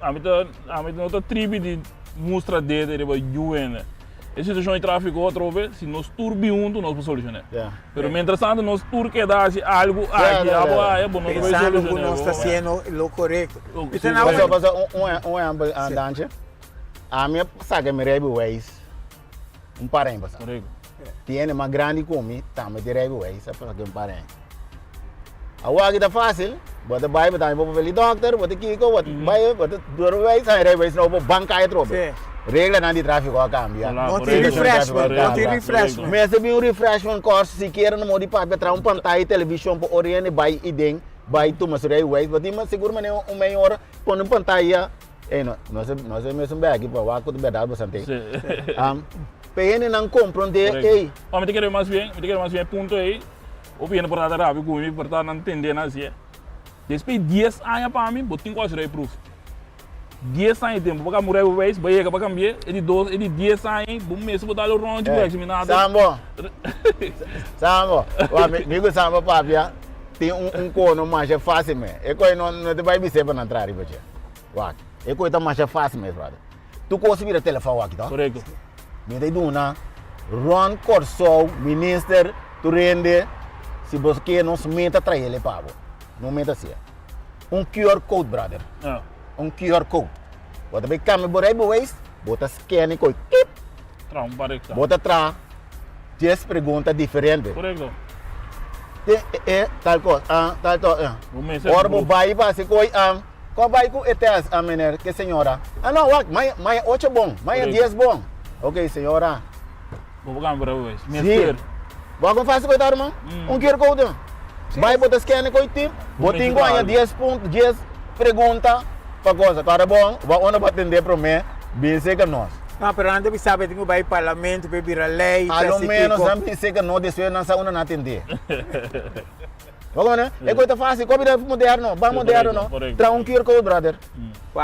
A mim não tá tribo de mostra dele, ele vai UN. A situação de tráfico outra vez, se nós turbiunto, nós vamos solucionar. Mas, mientras tanto, nós turquedamos algo aqui, é bom, nós vamos solucionar. Pensando que nós está sendo o correto. Mas, andante, a minha saga me rebe ways, parente, tem uma grande come, também te rebe ways, é para que parente. A wag está fácil, bota vai, bota para o doctor, bota kiko, bota vai, bota dor ways, aí rebe ways, não, banca é trobo. Regra não de tráfico a cambia. Não tem refreshment. Mas se um refreshment course, se quer no modo de papel, traz um pantalla televisão para oriente, vai idem, vai tu mas rei ways, mas seguro mas uma meia hora põe um pantalla, nós é mesmo bem aqui para o arco de verdade bastante. PN não compreende, ei. Mas me quero mais bem ponto aí. O piano por dar rápido comigo, por dar não entender assim. Depois 10 anos para mim, botem quase rei proof. 10 anos de tempo, para cambiar o ways, vai para cambiar, ele 10 anos, bom mês para dar o round, vai examinado. Sambo, amigo Sambo papia, tem cono mais fácil mesmo. É coisa não te vai ser para entrar aí, vai. É coisa mais fácil mesmo, brother. Tu consegue vir telefone aqui, tá? Correto. Me dei duna, Ron Corso, minister, tu rende, se você quer não se meta atrás ele pago, não meta assim. QR code, brother. QR code. Bota bem câmera por aí, boys. Bota scan e coi. Bota atrás. 10 perguntas diferentes. Correto. Tal coisa. Tal coisa. Ora, vai para se coi. Qual vai com ETS, a menina, que senhora? Não, mas 8 bom, mas 10 bom. Ok, senhora. Vou câmera, boys. Sim. Vamos fazer coisa, irmão? QR code. Vai botar scan e coi, tipo. Bota em 10 pontos, 10 perguntas. Para coisa, cara bom, vai atender para mim, bem sei que nós. Não, mas antes de saber que vai para o parlamento, para vir a lei, pelo menos não sei que nós desceu não sabe não atender. Vamos né? É coisa fácil, como moderno, vai moderno, traz QR code, brother.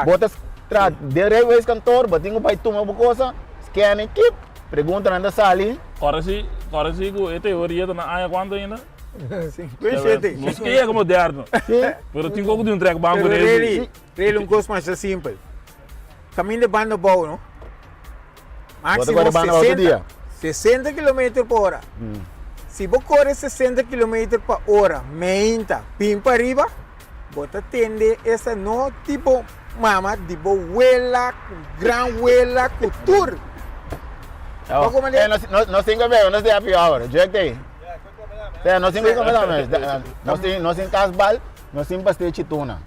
Bota traz de cantor, batinho vai tomar uma coisa, scan aqui, pergunta na sala. Agora sim, a teoria na área quanto ainda? Sim, não sei é moderno. Mas tem pouco de um track banco dele. Ele coisa mais simples. Caminho de banda bom, não? Máximo 60 km por hora. Se você corre 60 km por hora, meinta, pim para arriba, você tende essa no tipo mama, tipo huela, gran huela, couture. Nós temos que ver, nós temos que ver agora, jeito nós temos que ver, nós temos casbal, nós temos bastante chituna.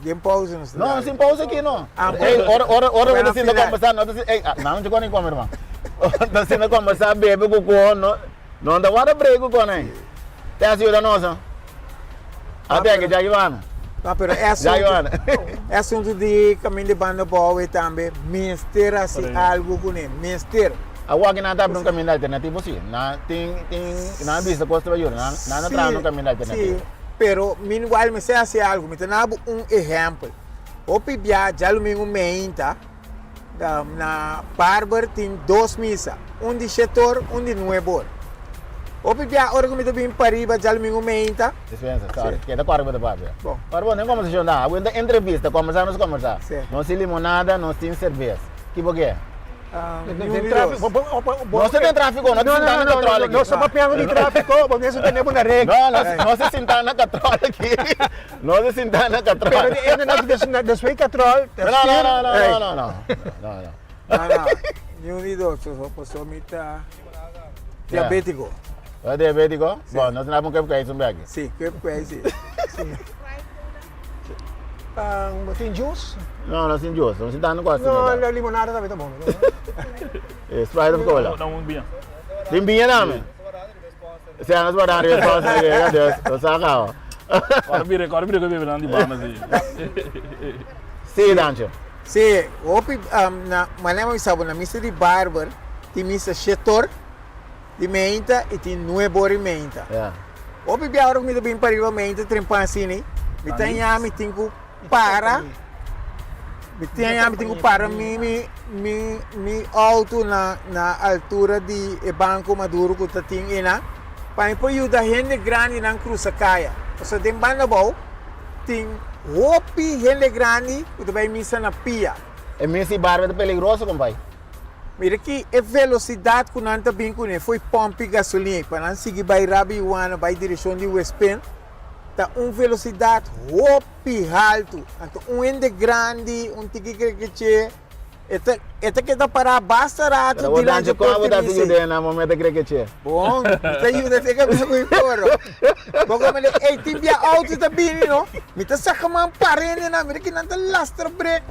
Tem pausa não, sem pausa aqui não. Ora, nós temos que conversar, não te conheço como irmão. Nós temos que conversar, bebe com o não anda para brego com ele. Tem ajuda nossa. Até que já Ivana. Não, pero é assunto de caminho de banda boa também. Mister assim, algo com ele. Mister. Agora que não tá para um caminho alternativo, sim. Não vista costa vai na trás no caminho alternativo. Sim, pero meanwhile me sei assim algo. Me tenho exemplo. O pibia já domingo meinta na barber tem 2 missas, de setor, de nuevo. O pibia ora que me tô bem pariba já domingo meinta. Dispensa, sorry. Que da corre da barber. Bom, para nem conversação não. Agora entrevista, conversar. Não se limonada, não tem cerveja. Que boquê? Tem tráfico. Não se tem tráfico, não se senta na catrola aqui. Não só papiando de tráfico, porque isso tem uma regra. Não se senta na catrola aqui. Não se senta na catrola. Pero ainda desfei catrola. Não. Nenhum de dois, só passou mita diabético. É diabético? Bom, nós não vamos quebrar isso um bag. Sim, quebrar isso. Tem juice? Não, não tem juice. Não se dá no gosto. Não, a limonada também tá bom. Sprite of cola. Dá um vinho. Tem vinho também? Se a nós guardar a resposta, meu Deus, eu saco. Agora vira que eu bebo na de banda assim. Sim, Dancho. Sim, na maneira que sabe, na missa de barber, tem missa setor de menta e tem nuevo de menta. O pipi agora que me bem para ir menta, trempa assim, né? Me tem que para. Me tenho para mi auto na altura de banco maduro que tá tem ina para ajudar gente grande na cruza caia. Então tem banda bom, tem hopi gente grande que vai missa na pia. É missa barba é peligroso, compadre. Mira que a velocidade que nós bem com ele foi pompe gasolina para não seguir vai Rabiuana, vai direção de West Penn. Tá velocidade hopi alto, então ende grande, tiki que Esta que está para basta rato de lá de como está se judendo na momento que bom, está judendo fica bem com foro. Porque me ei tibia auto tá bem, não? Me tá sacando parede na, mira que não tá lastra break.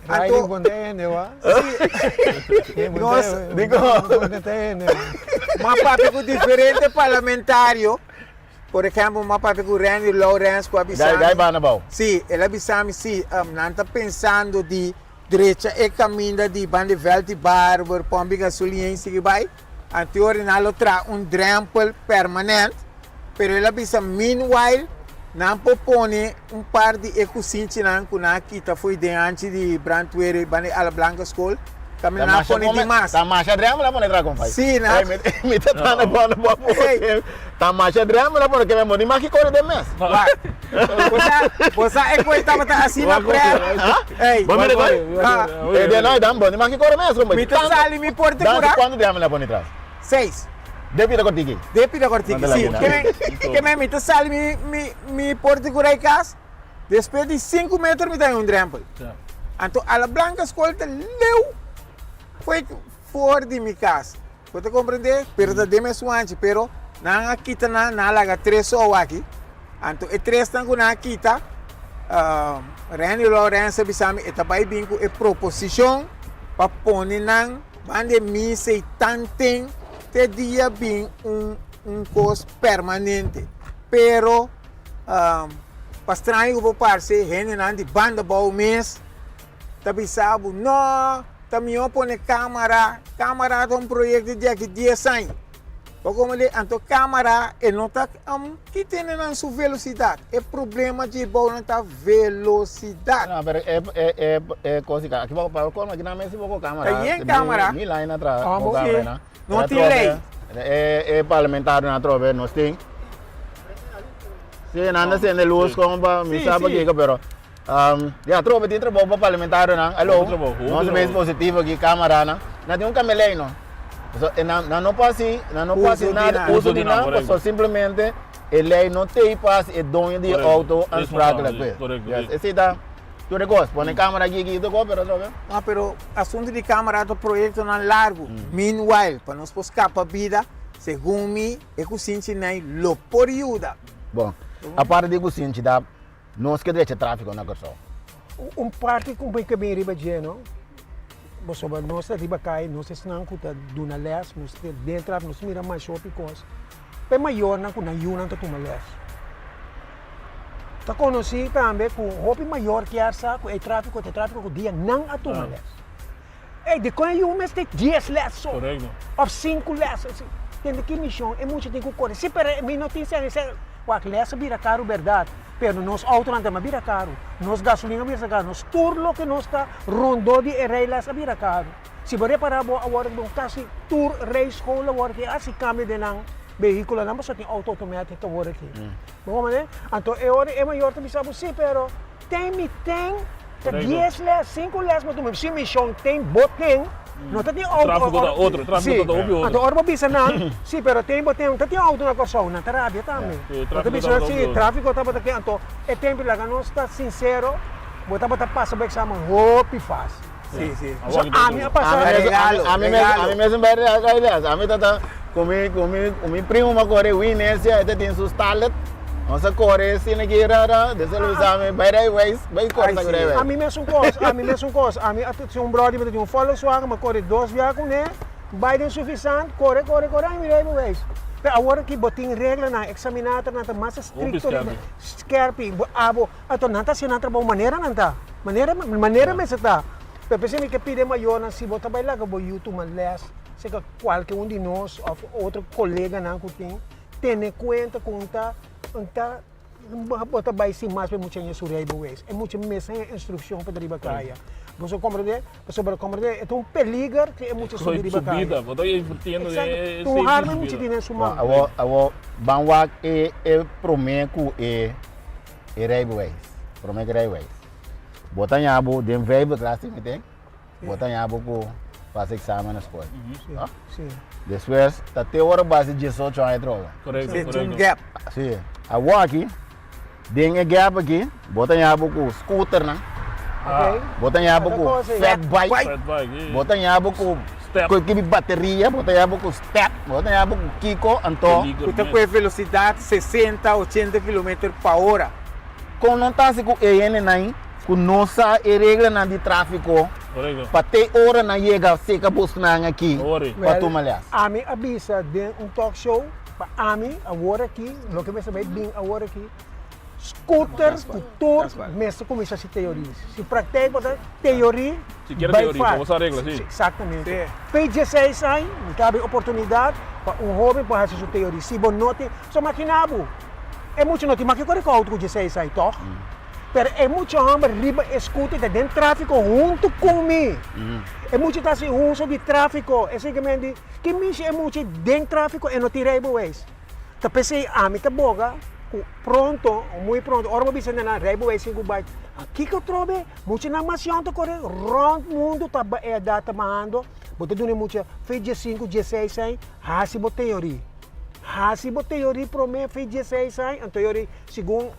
Riding bondene, wa? Nossa, digo, mas papi com diferente parlamentário. Por exemplo, uma papi com Randy Lawrence com a Bissami. Dai Banabau. Sim, ela Bissami, sim, não está pensando de direita e caminho de Bandeveld, Barber, Pombi, Gasolina, e seguir vai. A teoria não traz drempel permanente, mas ela bisa meanwhile, não propõe par de ecocinti que aqui foi de antes de Brantwere, Bane Ala Blanca School. Kami na po ni Dimas. Tamasya drama na po ni Dragon Fight. Si na. Mi tatana po na po. Tamasya drama na po na mo ni makikoro de mes. Bosa e kwenta mata asina pre. Ei. Bom me e de noi dambo ni makikoro mes como. Mi sali mi porte cura. Quando drama na po ni tras? 6. Depi da cortiki. Depi da cortiki. Si. Que me mi sali mi porte cura e cas. Depois de 5 metros me dá drempel. Então Ala Blanca School te leu. Foi fora de minha casa. Você compreende? Perda de minha suante, pero na kita na laga 3 horas aqui. Então, e 3 tango na kita, Randy Lawrence bisami etabai bingo e proposição para pôr na bande missa e tantem te dia bem coisa permanente. Pero para estranho por parte, gente na de banda bom mês, tabi sabe, não. Também põe câmera é projeto de aqui 10 anos. Como ele, então câmera é nota que tem na sua velocidade. É problema de boa na velocidade. Não, mas é coisa que aqui vai para como aqui na mesa vou câmera. Tem câmera. Mi lá na tra. Não tem lei. É parlamentar na trova, nós tem. Se nada sendo luz como para me sabe que pero ya trova dentro bomba parlamentar na. Alô. Nós vemos positivo aqui câmera na. Não tem camelei não. Não pode nada uso de nada, só simplesmente a lei não tem passe e dono de auto and spragle depois. Esse dá tu negócio, põe câmera aqui do copo, ah, pero assunto de câmera do projeto não largo. Meanwhile, para nós buscar para vida, segundo mim, é que o gente não lo por ajuda. Bom, a parte de que o gente dá nós que deixa tráfego na corção. Parte com bem que bem riba de não. Bosoba nós riba cai, nós não cuta do na les, nós dentro nós mira mais shopping coisa. Mas maior não com na yuna to tu les. Tá conheci também com o hobby maior que essa, com o tráfico com dia não atuales. De quando eu mês tem 10 lessons, ou 5 lessons. Tem que missão, é muito tem que correr. Se para mim notícia é que lessa vira caro, verdade. Pero nos auto não também vira caro. Nos gasolina vira caro. Nos turlo que nos está rondou de reilas vira caro. Se você reparar agora bom casi tour race school agora que assim cambia de nang veículo não só tem auto automático agora aqui. Bom, né? Então é maior também sabe sim, pero tem 10 les, 5 les, mas tu se missão tem botão. Não tem auto. Tráfico da outro, tráfico da outro. Então agora bisa não. Sim, pero tem botão, tem auto na corção, na tarabia também. Então bisa sim, tráfico tá botando aqui, então é tempo lá que não está sincero, botar passa o exame roupa fácil. Sim, sim. A minha passada a mim mesmo vai realizar. A mim tá com meu primo uma corre Winésia, ele tem sustalo. Nossa corre se não queira, desse lo exame vai railways, vai cortar railways. A mim mesmo coisa, a mim se um brother me tem um Volkswagen, mas corre 2 vias com ele, vai de suficiente, corre, aí railways. Agora que botem regra na examinata na mais estricto, scarpi, então não tá se não trabalha maneira não tá, maneira mesmo tá. Pero pensei que pide maior na se botar vai lá que vou YouTube mas les, se que qualquer um de nós ou outro colega não que tem conta com tá botar vai sim mais para muita gente sobre railways, é muito mesmo instrução para derivar caia. Você compreende? É um peligro que é muito subida. Subida, botar invertindo é um arma muito dinheiro sumar. Banwak é promeco é railways, promeco railways. Botar nhabo dem veículo classe que tem, botar nhabo para fazer exame na escola. Sim. Depois, até hora base 18 anos droga. Correto. Um gap. Sim. Agora aqui, tem gap aqui, botar nhabo com scooter né. Botar nhabo com fat bike, botar nhabo com bateria, botar nhabo com step, botar nhabo com kiko, então. Você com velocidade 60, 80 km/h. Quando não está com EN9, com nossa regra de tráfico, para ter hora na chega, se que buscar aqui, para tomar lá. A mim avisa de talk show, para a mim agora aqui, o que me sabe bem agora aqui, scooter, tour, mesmo começa a se teoria. Se pratica teoria, se quer teoria, vamos a regra, sim. Exatamente. Fez 16 anos, cabe oportunidade para jovem para fazer sua teoria. Se você não tem, só maquinado. É muito notícia, mas que corre com auto com 16 anos, toch? Pero é muito homem riba scooter dentro do tráfico junto comigo. É muito assim uso de tráfico, é simplesmente que me é muito dentro do tráfico e não tirei boas. Então pensei a mim tá boga, pronto, muito pronto. Ora bisa na railway 5 byte. Aqui que eu trouxe, muito na macião to corre, rond mundo tá é data mandando. Bote dune muito, fez 5, 16 anos, hasi bo teoria. Hasi bo teoria pro me fez 16 anos, então teoria segundo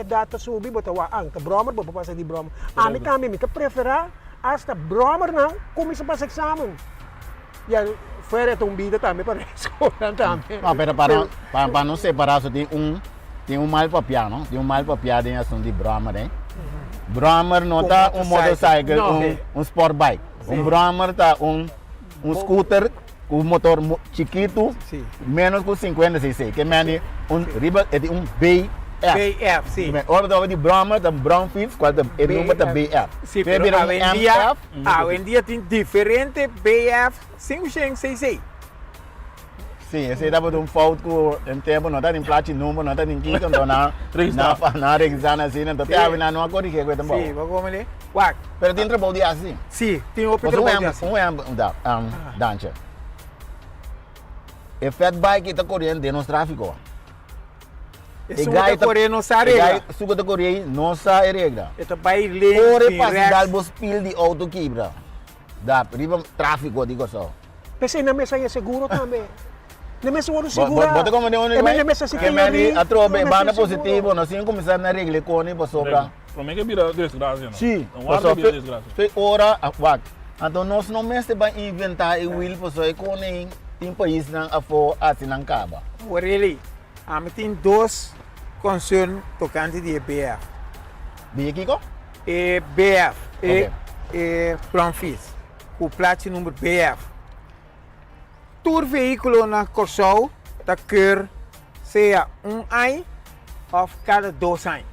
data subi botar ang bromer bo passa de bromer. A mim também me preferar hasta bromer não começa para exame. Ya fora tão vida também para escola também. Não, pero para não separar só tem um mal papiar, não? Tem um mal papiar em ação de bromer, né? Bromer não tá motorcycle, sport bike. Bromer tá scooter com motor chiquito, menos com 50 cc, que é riba é BF, sim. Ora de Brahma, da Brownfields, qual é o número da BF. Sim, pero hoje em dia tem diferente BF 500 cc. Sim, esse dá para falta com em tempo, não está em placa número, não está em quinto, então na registrada assim, então tem na não agora que é também. Sim, vamos ver. Quack. Pero tem trabalho de assim. Sim, tem o trabalho de assim. Dança. E fat bike está correndo de nos tráfico. E gai está correndo nossa regra. Suga está correndo nossa regra. Está vai ler. Ore passar os pil de auto quebra. Da riba tráfico digo só. Pensei na mesa é seguro também. Na mesa o seguro. Bota como de onde vai? Na mesa se tem ali. A trobe banda positivo, nós tínhamos começar na regra com ele para sobra. Para mim que vira desgraça, não? Sim. Não vira desgraça. Foi hora a vac. Então nós não mestre vai inventar e will para só com nem tem país não a for assim não acaba. Really? Tem dois concerns tocantes de BF. De Kiko? BF e Brownfields. O placa número BF. Todo veículo na Corsol está quer seja ano ou cada 2 anos.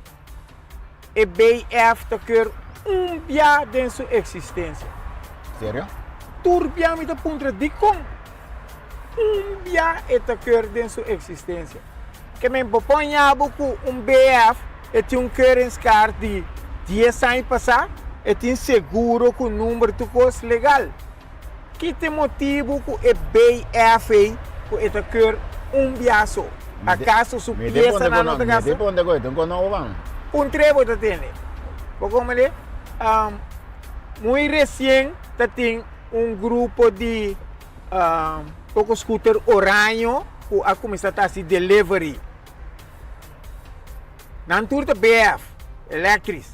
e BF te keur umbia den su existência. Sério? Turbia me te puntra di com umbia e te keur den su existência. Que men poponha buku BF e tem keur em scar de 10 anos passar e tem seguro com número de coisa legal. Que tem motivo com e BF com e te keur umbiaso. ¿Acaso su pieza na nota casa? Me onde go, então não vão. Un trevo te tiene. Porque muy recién te tiene grupo de poco scooter oranho que a começar a fazer delivery. Não turta BF, elétricos.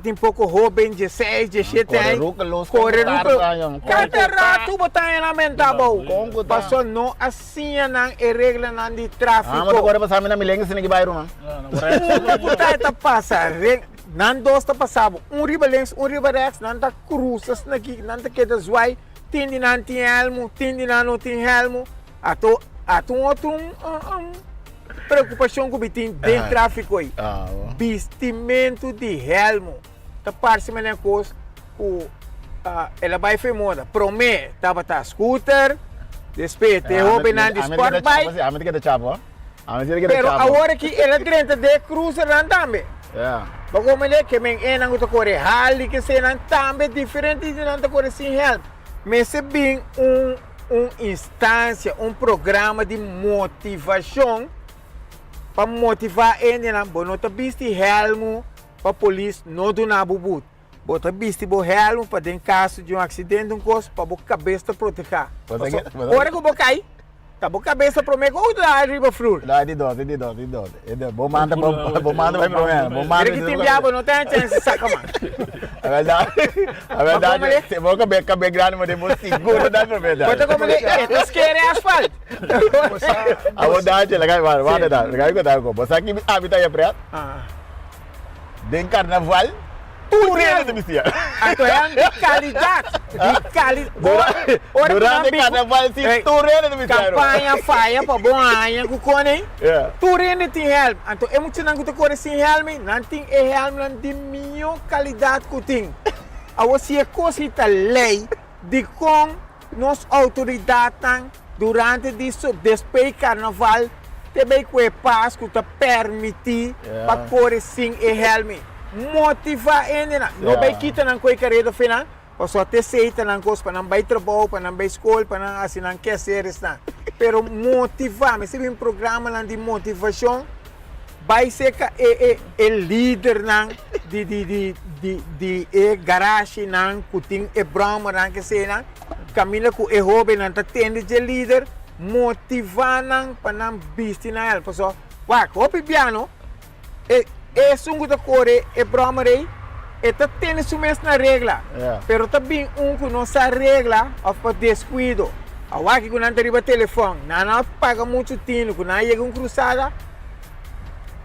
Tem pouco jovem, 16, 17 anos. Corre ruca. Cada rato botar lamentável. Passou não assim não é regra não de tráfico. Mas agora passar na milenga sem que bairro, mano. Uma botar tá passa, não dois tá passava. Riba links, riba rechts, não tá cruzas aqui, não tá que das vai. Tindi não tem helmo, tindi não tem helmo. Ato outro preocupação que tem dentro do tráfico aí. Vestimento de helmo. Tá parece uma coisa que ela vai fazer moda. Promete, tava tá scooter, depois te rouba na de sport bike. A gente quer chapa, Pero agora que ela dentro de cruiser não também. Porque como é que men não tá corre hali que se não também diferente de não tá corre sem helm. Mas se bem instância, programa de motivação para motivar ele, não tá visto helmo para a polícia não do na bubut. Bota visto o helmo para em caso de acidente para a cabeça proteger. Ora que eu vou cair, tá a cabeça para mim ou da riba flor. Lá de dois. Vou mandar vai para mim. Ele que tem diabo não tem chance de sacar mano. A verdade, se vou caber grande, mas depois seguro da propriedade. Bota como ele, eles querem asfalto. A verdade, vai dar, você aqui habita aí preto. Den carnaval, tudo é de missia. Então é de qualidade. Durante o carnaval, sim, tudo é de missia. Campanha, faia, para bom ano, com cone. Tudo é de helm. Então é muito não que corre sem helm, não tem helm, não tem melhor qualidade que tem. A você é coisa lei de como nos autoridades durante isso, depois do carnaval, também que é paz que te permite para correr sem helm. Motivar ele, não vai quitar na coisa carreira final, só te aceita na coisa para não vai trabalhar, para não vai escola, para não assim não quer ser isso. Pero motivar, mas se vem programa de motivação, vai ser que é líder de garagem não, que tem é broma não que sei não, caminha com é hobby não tá tendo de líder. Motivar para não vestir na ela, pessoal. Hobby piano, é sungo da core, é broma rei, e tá tendo isso mesmo na regra. Pero também que não sabe regra, ou para descuido. A que não tem telefone, não paga muito dinheiro, que não chega cruzada,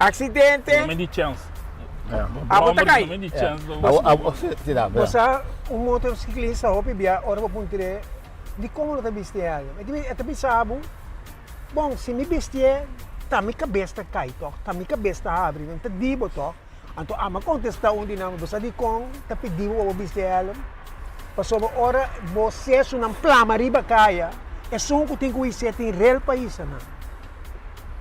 acidente. Não tem chance. Bota cai. Você, motociclista, hobby piano, ora para puntir de como não vestir ela. É também sabe, bom, se me vestir, tá minha cabeça cai, tá minha cabeça abre, então dibo to. Então a contestar onde não você de com, tá pedindo o vestir ela. Passou hora você é um plama riba caia, é só que tem que ser em real país não.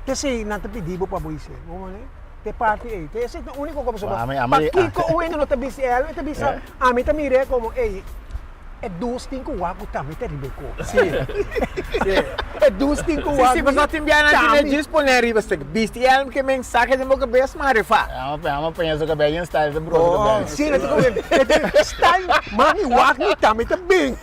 Que se não tá pedindo para você, vamos né? Te parte aí, esse é o único como você. Mas que o ainda não tá vestir ela, tá vestir. A mim também é como ei é dos cinco wago também terrível. Sim. É dos cinco wago. Sim, mas não tem biana que me disponível você. Viste ela que mensagem de meu cabeça mas refa. Vamos pensa que bem está de bro. Sim, está mami wago também bem.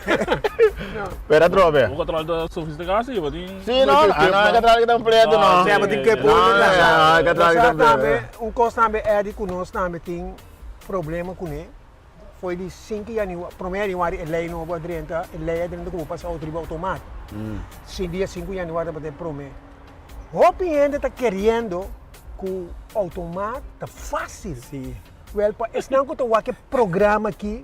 Pera trobe. O controle da sofisticação, vai ter. Sim, não, é controle que estão preto não. Sim, tem que pôr. É controle que estão preto. Um coisa também é de conosco também tem problema com ele. Foi de 5 januário, 1 januário, a lei não vai dentro, a lei é dentro do passar o tribunal automático. Se dia 5 januário vai ter promessa. O ainda está querendo que o automático está fácil. Sim. Well, é não que eu estou programa aqui,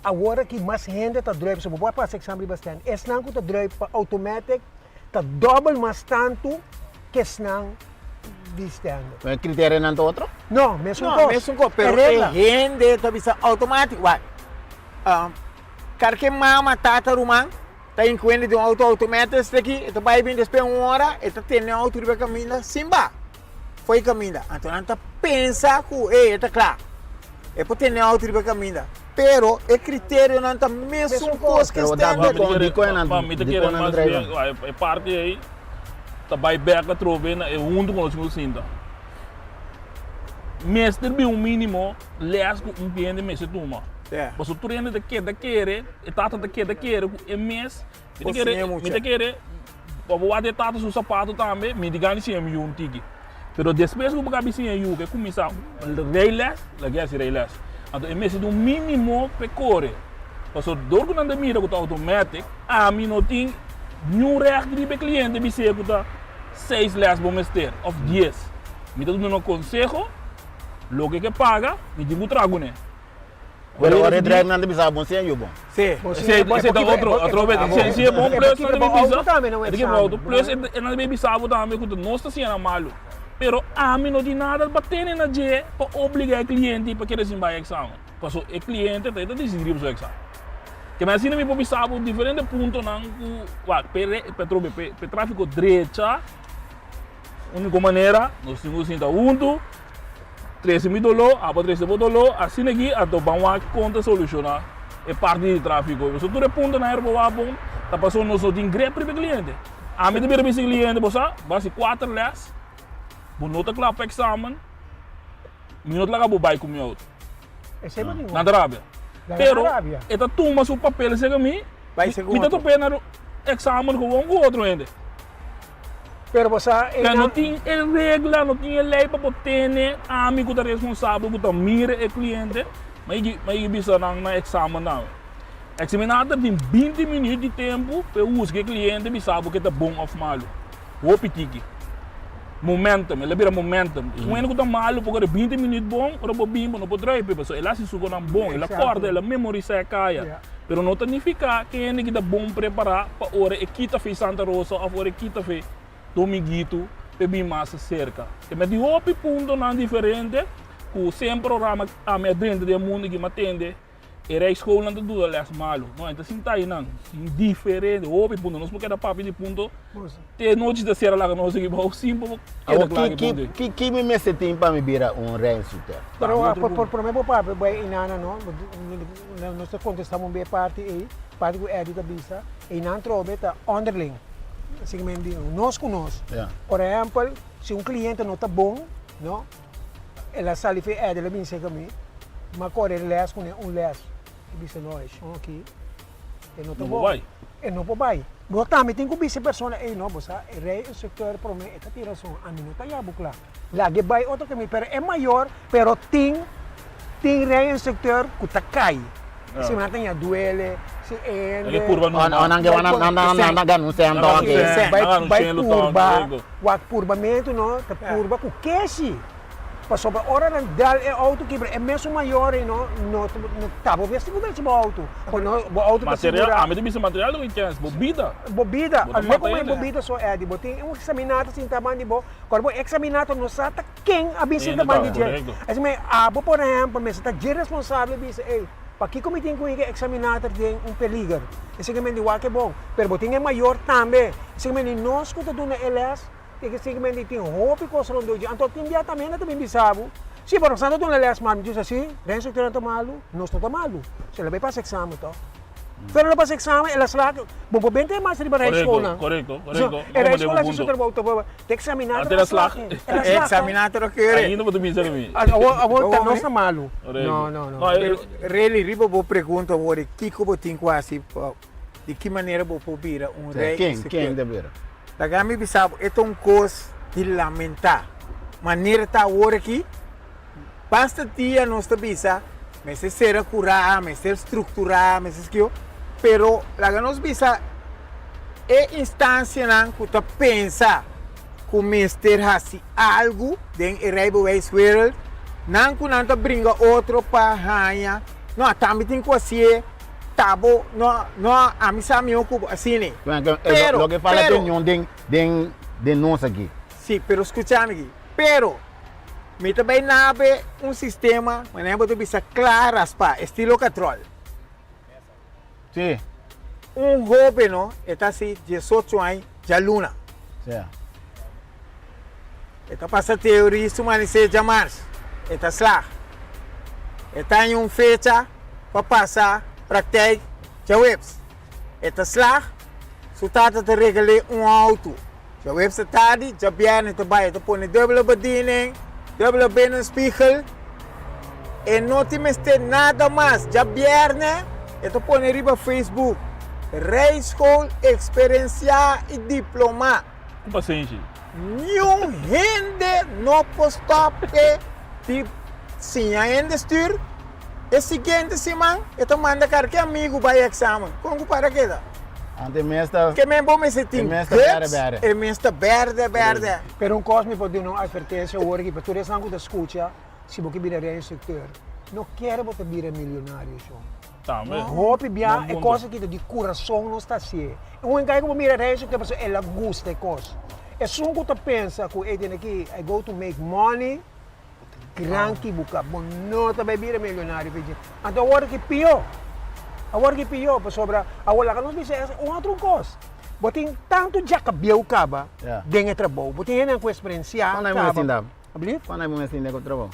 agora que mais gente está drive, se eu vou passar exame bastante, é não que eu estou drive para automático, está dobro mais tanto que não distando. O critério não é outro? Não, mesmo Não, coisa. mesmo coisa, pero É regra. rende bisa automático, vai. Porque mama tata rumang, tá enquanto de um auto automático este aqui, então vai vir depois 1 hora, então tem um auto de caminho, simba. Foi caminho. Então anta pensa que tá claro. É para ter um auto de caminho. Pero o critério não tá mesmo coisa que está Mas me querem mais bem, é parte aí. Tá vai beca trove na é junto com os meus cinta. Mestre bem um mínimo, leas com bem de mês tuma. Mas o treino da querer, e tata da querer, é mês, me querer, para voar de tata o sapato também, me diga se é um tiki. Pero depois que eu vou assim eu que começar reilas, la guia se reilas. Então é mês de um mínimo pecore. Mas o dor que não de mira com automático, a mim não tem nenhum react de cliente me ser que 6 les bom mestre, of 10. Me dá um conselho, lo que paga, me digo trago né. Pero o drive não deve ser bom se é bom. Sim. Esse é outro vez. Se é bom preço não deve pisar. Preço é não deve pisar também quando não está sendo malo. Pero a mim não tem nada para ter na G para obrigar o cliente para querer simbar exame. Porque o cliente tem que decidir o exame. Que mas assim me pode pisar por diferentes pontos não para tráfego direita. Única maneira nós temos que estar juntos. 13 mil dólares, após 13 mil dólares, assim aqui, a vamos conta solucionar é parte do tráfego. Se tu ponto na erva bom, tá passando nosso tem grepe para o cliente. A mim também esse cliente, você vai 4 les, bonota claro para exame, minuto lá acabou vai comigo outro. Esse é muito bom. Na Arábia. Pero, esta turma seu papel chega a mim, vai ser me tá pena exame com um outro ainda. Pero você não tem regra, não tem lei para ter amigo da responsável para mirar o cliente, mas bisa na exame não. Examinador tem 20 minutos de tempo para usar o cliente e sabe que está bom ou malo. O pitiki. Momentum, ele vira momentum. Quando está malo, porque 20 minutos bom, ou não bom, não pode drive, pessoal. Ele se suga bom, ele acorda, ele memoriza a caia. Pero não significa que ele está bom preparar para hora e kita fez Santa Rosa, ou hora kita fez Domingito, bebi massa cerca. Que me digo outro ponto não diferente, que sempre programa a minha dentro do mundo que me atende, era a escola não tudo aliás malo, não então assim tá aí não, diferente, outro ponto, nós porque da papo de ponto, tem noite da serra lá que nós aqui vamos simples, que me messe tem para me virar reinsulter. Pero por mim papo vai inana não, nós contestamos bem parte que é da visa, e não trobe tá underling. Segmento nós com nós. Por exemplo, se cliente não está bom, não, ela sai de ela vem ser comigo, mas corre les com les, e diz nós, aqui, ele não está bom, ele não pode. Mas também tem que ver se pessoa não, você é o setor para mim, esta tiração, a mim não está já bucla. Lá que vai outro caminho, pero é maior, pero tem rei o setor que está cai. Se não tem a duele, se ele curva no vai curvamento não, tá curva com queixe. Passou para hora de dar o auto que é mesmo maior e não tá bom vestido do auto. Quando o auto material, a mim tem material do que é bobida. A como é bobida só é de botem um examinado sem tamanho de bo. Quando examinado não sabe quem a bicicleta tamanho de jeito. Assim, por exemplo, mas está responsável diz, para que como tem que examinar tem peligro. Esse que me diz que é bom, mas botem é maior também. Esse que me diz nós que tu na LS que segmento tem roupa e coisa não doide. Então tem dia também bisabo. Se por exemplo tu na LS mas diz assim, renso que não tá malo, nós não tá malo. Se ela vai para exame então. Pero não passa exame, ela sabe, bom bem tem mais para a escola. Correto. Era a escola se tu volta tem que examinar. Examinar o que é. Ainda vou dizer a mim. A volta não está malo. Não. Really, riba vou pergunta agora, que como tem quase de que maneira vou pobira rei? Quem deve? Da gami bisabo, ito é coisa de lamentar. Maneira tá agora aqui, basta dia nós tá bisa, mas se será curar, mas se estruturar, mas se que pero lá nós bisa é instância não que tá pensa que o mister hasi algo den Arrival Waste World, não que não tá brinca outro para ranha, não também tem coisa tabo no a mim sabe eu que assim né. Pero lo que fala tem de nós aqui. Sim, pero escúchame aqui. Pero, me também nabe sistema, mas não é bisa claras pa, estilo control. Sim. Jovem, no, está assim, 18 anos, já luna. Sim. Está passa teoria, sumani seja março. Está slag. Está em fecha para passar praktijk, já webs. Está slag, sutata te regelen auto. Já webs tarde, já bierne te bij, te põe dubbele bediening, dubbele binnenspiegel. E não te meste nada mais, já bierne, e te põe riba Facebook. Rijschool, experiencia e diploma. Como assim, gente? Nenhum rende não postope de sim ainda stuur. E seguinte semana, eu manda cara que amigo vai exame. Como para que dá? Ante mesta. Que me bom me se tem. Mesta verde. E mesta verde. Pero cosme pode não advertência hoje para todos os que escuta, se você vir em sector, não quero você vir milionário, só. Hope bia é coisa que de coração não está assim. Um engai que mira reis que pessoa ela gosta de coisa. É só que tu pensa que eu tenho aqui I go to make money. Grande buka, bom não também vira milionário pedi. Então agora que pior. Agora que pior, pessoal, agora que nós dizemos outro coisa. Botem tanto já cabelo caba dentro do trabalho. Botem nem com experiência. Quando é mais ainda? Abrir? Quando é mais ainda com o trabalho?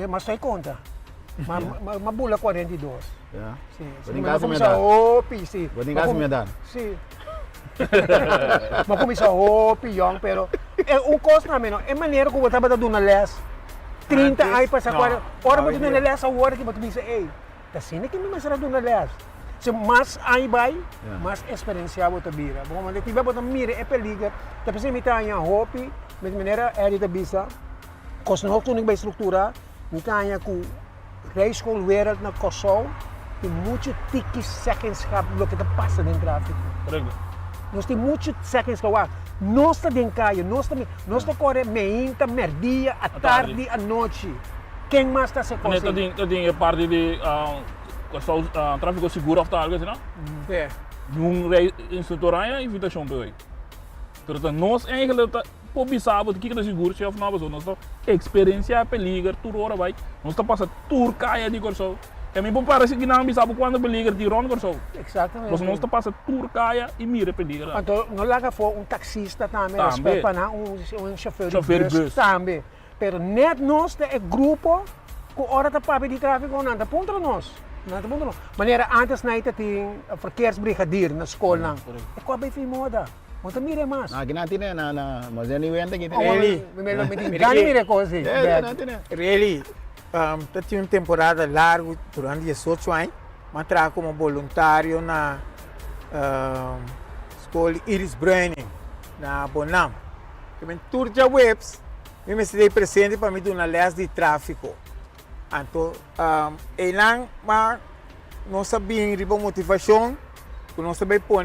Mas sai conta. Mas bula 42. Yeah. Sim. Vou em casa me dar. Sim. Vou em casa me dar. Sim. Mas começa a pior, pero é coisa na menos. É maneira que eu estava dando na les. 30 aí passa 40. Ora eu dando na les a hora que eu disse, ei, tá sendo que me mais dando na les. Se mais aí vai, mais experiência eu tabira. Bom, mas tiver botar mira é perigo. Tá pensando me tá em hopi, mas maneira é de bisa. Coisa não tudo bem estrutura, me tá em com rijschool wereld na Kosovo, tem muito tiki seconds do que passa dentro do tráfico. Nós temos muitos seconds que nós estamos dentro da caia, nós estamos correndo meia, merdia, à tarde, à noite. Quem mais está se conseguindo? Tem parte de tráfico seguro ou algo assim, não? É. Instrutor aí, invitação para ele. Então, nós eigenlijk pobisabo que que seguro se afinal nós experiência peligar tour hora vai nós está passa tour caia de corso que me parece que não bisabo quando peligar de ron corso exatamente nós está passa tour caia e mira peligar então não larga for taxista também respeita chauffeur de bus também pero net nós é grupo com hora da papo de tráfego não tá ponto nós maneira antes na ita tem verkeersbrigadier na escola é qual bem moda. Mas mire mais. Ah, que não tem na, mas é nem venda que tem. Really? Mire coisa. Really? Tinha uma temporada larga durante 18 anos, mas trabalho como voluntário na escola Iris Braining na Bonam. Eu tour de webs, eu me estive presente para me dar uma les de tráfico. Então, mas não sabia a motivação, não sabia pôr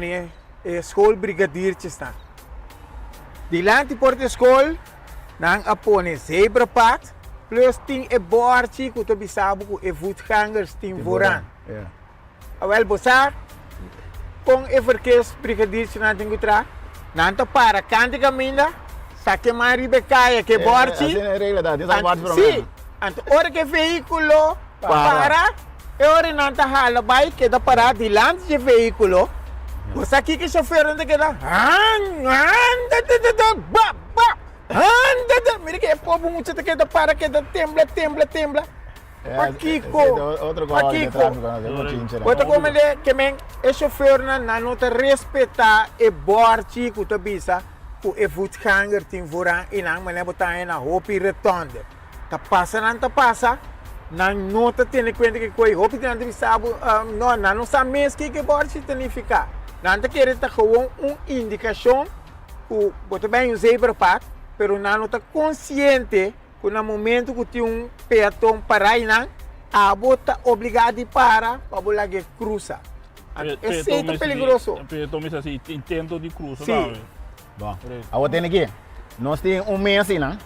school brigadier está. Dilante por a school, nang apone zebra pad, plus ting e bordje que tu bisabo com e voetgangers ting vooraan. Awel bosa, com e verkeersbrigadier na ting utra, nanta para kante caminda, saque mari becaia que bordje. Assim é regra da, isso é parte do problema. Sim, anto hora que veículo para, e hora nanta hala bike que da para dilante de veículo. Você aqui que chauffeur anda que dá, mira que é povo muito que dá para que dá tembla. Aqui outro outra como ele que men é chauffeur na nota respeitar e bordje que tu bisa ku e voetganger tin vooraan e nang mané botar na hopi retonde. Tá passa na nota tem conta que coi hopi tem bisabo não sabe mesmo que bordje significa. Nanta quer estar com indicação que você bem zebra pad, pero não está consciente que no momento que tem peatão para aí não, a bota obrigado para bolar que cruza. É perigoso. Peatão é assim, intento de cruzar. Sim. Bom, agora tem aqui, nós temos mesa aí, não?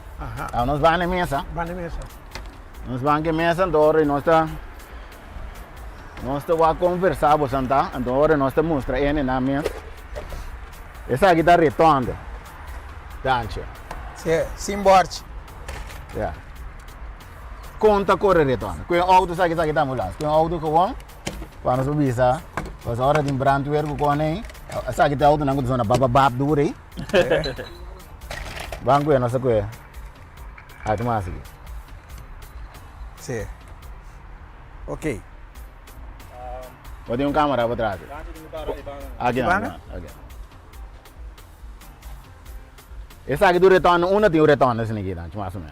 Nós vamos na mesa. Nós vamos na mesa, então nós está nós estamos conversando, Santa, então agora nós estamos mostrando na mesa. Essa aqui está retornando. Danche. Sim, sim, borte. Ja. Conta correr retorno. Kun je auto sakit dan ambulans. Kun je auto gewoon. Quando zo bisa. Was hora di brandweer ko kone. Sakit auto nango zona baba bab dure. Bang gue nosa gue. Hati masih. Sim. Ok. Pode câmera para trás. Aqui não. Aqui. Essa aqui do retorno, uma tem o retorno assim aqui, cuma assim.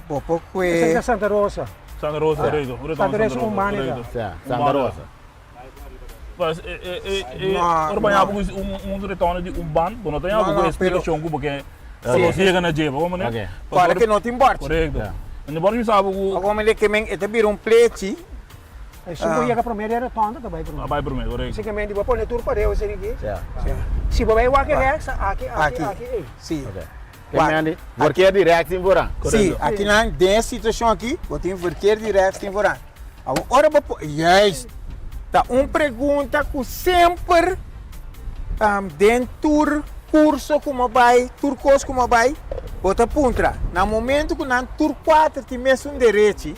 Pouco Essa é Santa Rosa. Santa Rosa, correto. Santa Rosa Umbânida. Santa Rosa. Mas Urbana um retorno de Umban, não tem alguma explicação porque só chega na jeba, como né? Para que não te importe. Correto. Não pode saber o. Agora ele que men ete bir plate. Se você ia para primeiro retorno, tá vai para Vai primeiro, correto. Se que men diba pôr tour para eu assim aqui. Certo. Se você vai aqui. Sim. Kemende, verkeer direct in vooraan. Sim, aqui na dessa situação aqui, eu tenho verkeer direto em vooraan. Agora, juist, tá pergunta que sempre dentro curso como vai, turcos como vai, bota puntra. No momento que na tur 4 tem mesmo direito,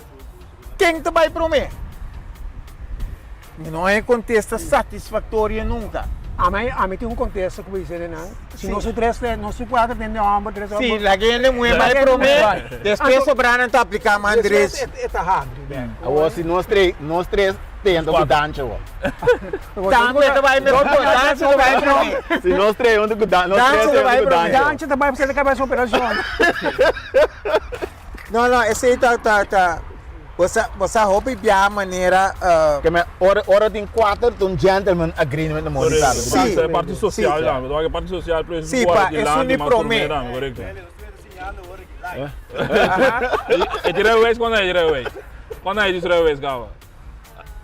quem te vai para mim? Não é contesta satisfatória nunca. A mim tem contexto que você né? Se nosso 4 tem de ombro, 3 ombro. Sim, lá que ele vai para mim. Depois sobrando tá aplicar mais direito. É rápido. Agora se nós três tendo que dança, Dança vai me dança vai para mim. Se nós três onde que dança, Dança também você acabar essa operação. Não, esse aí tá. Você roupa e a maneira. Ora tem 4 de gentleman agreement no mundo, sabe? Sim, é parte social, já. Então a parte social para sim, pá, isso me promete. Correto. E tira o ex quando é tira o ex? Quando é tira o ex, gava?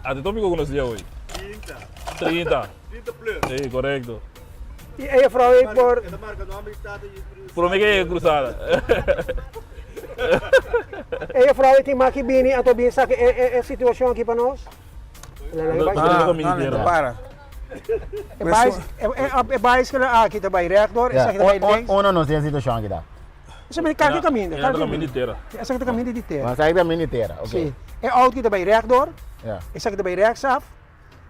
Até tô me conhecendo hoje. 30 plus. Sim, correto. E aí, Frau, por. Promete que é cruzada. E Frau, tem aqui bem, a tua bem sabe é situação aqui para nós. Não, para. É mais que aqui também reator, essa aqui também links. Ou não tem situação aqui dá. Essa é aqui caminho, é caminho de terra. Essa aqui é caminho de terra. Mas aí também de terra, ok. Sim. É auto que também reator. Ja. Essa aqui também rechtsaf.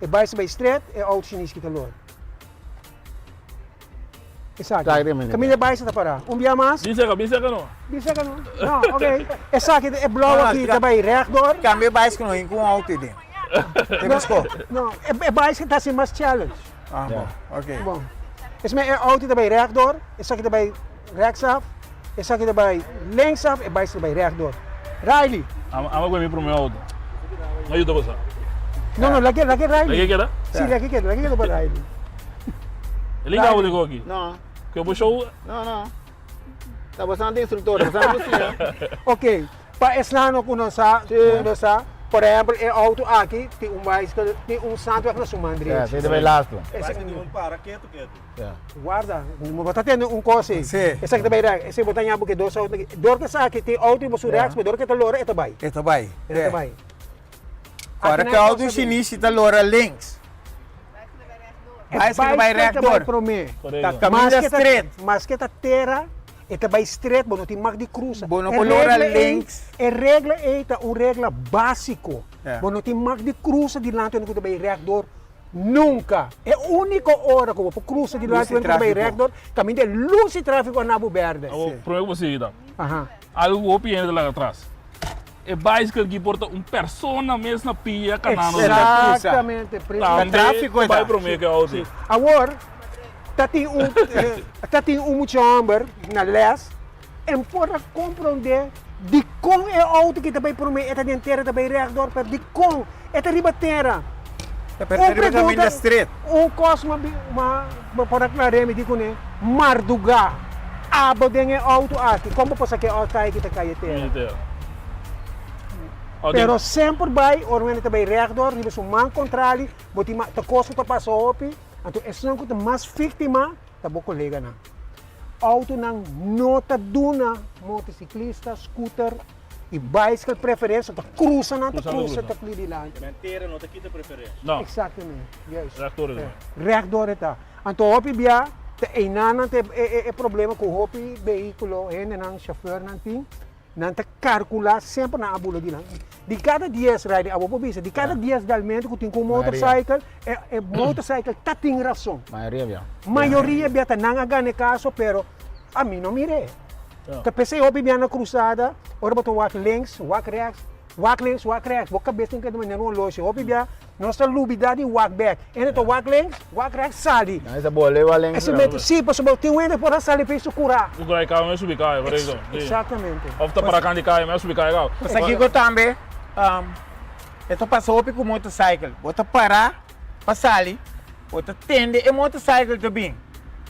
É mais bij straight, é auto chinês que tá loor. Exato. Caminho bij está para. Dia mais? Bisa não. Não, ok. Essa aqui é blow aqui também reator. Caminho bij com um auto dentro. Não, é mais que está sem mais challenge. Ah, bom. Ok. Bom. Esse é auto também reator. Essa aqui também rechtsaf. Essa aqui também linksaf. É mais também reator. Riley. Ama com mim pro meu auto. Não ajuda você. Não, lagi Riley. Lagi que era? Sim, lagi que para Riley. Ele liga o aqui? Não. Que eu vou show? Não. Tá bastante instrutor, bastante assim. Ok. Para eslano ko no sa, por exemplo, é auto aqui, tem mais tem santo aqui na Sumandri. É, você vai lá, tu. Esse aqui para quieto. Guarda, não vou tendo coisa. Esse aqui também é, esse botar nha porque dois auto, dor que sa que tem auto bo surex, dor que tá lora é também. É também. É também. Para que auto chinês tá lora links. Mas que vai reator. Caminho straight. Mas que tá terra, é também straight, bom, não tem mais de cruza. Bom, não colora links. É regra é regra básico. Bom, não tem mais de cruza de lá, não tem reator. Nunca. É a única hora que eu vou cruza de lá, não tem reator. Caminho de luz e tráfego na Abu Verde. Problema você então. Algo opinião lá atrás. É básico que porta persona mesmo na pia canal. Exatamente. Tráfico vai para mim que é auto. Agora, tem muito homem na les, e para compreender de como é auto que também para mim é de inteira também reator, para de como é de ribateira. Caminho straight. Cosma para aclarar me digo né, Marduga, abo de auto aqui, como passa que auto aí que tá caieteira. Pero sempre vai, ormene também reator, riba su man controle, boti ta costa ta passa opi, então esse não é mais vítima, tá bom colega na. Auto não nota duna, motociclista, scooter e bicycle preferência, ta cruza na, ta cruza ta cliri lá. Inteira não tá aqui ta preferência. Não. Exatamente. Yes. Reator. Reator tá. Então opi bia, te einana te problema com o veículo e não chauffeur não tem. Não te calcula sempre na abula de lá. De cada 10 riders, a boa de cada 10 dalmente que tem com motorcycle, motorcycle tá tem razão. Maioria beta não agane caso, pero a mim não mire. Te pensei hobby bem na cruzada, ora boto walk links, walk rechts, walk links, walk rechts. Boca cabeça tem que de maneira loja. Hobby bem nossa lubidade walk back. E então walk links, walk rechts sali. Essa boa leva links. Esse mete sim, possible tem um por sali para isso curar. O cara cai, mas subir cai, por isso. Exatamente. Opta para cá de cai, mas subir cai igual. Mas aqui eu também, eu passo com o motorcycle, bota parar, passar ali, bota tende e motorcycle também,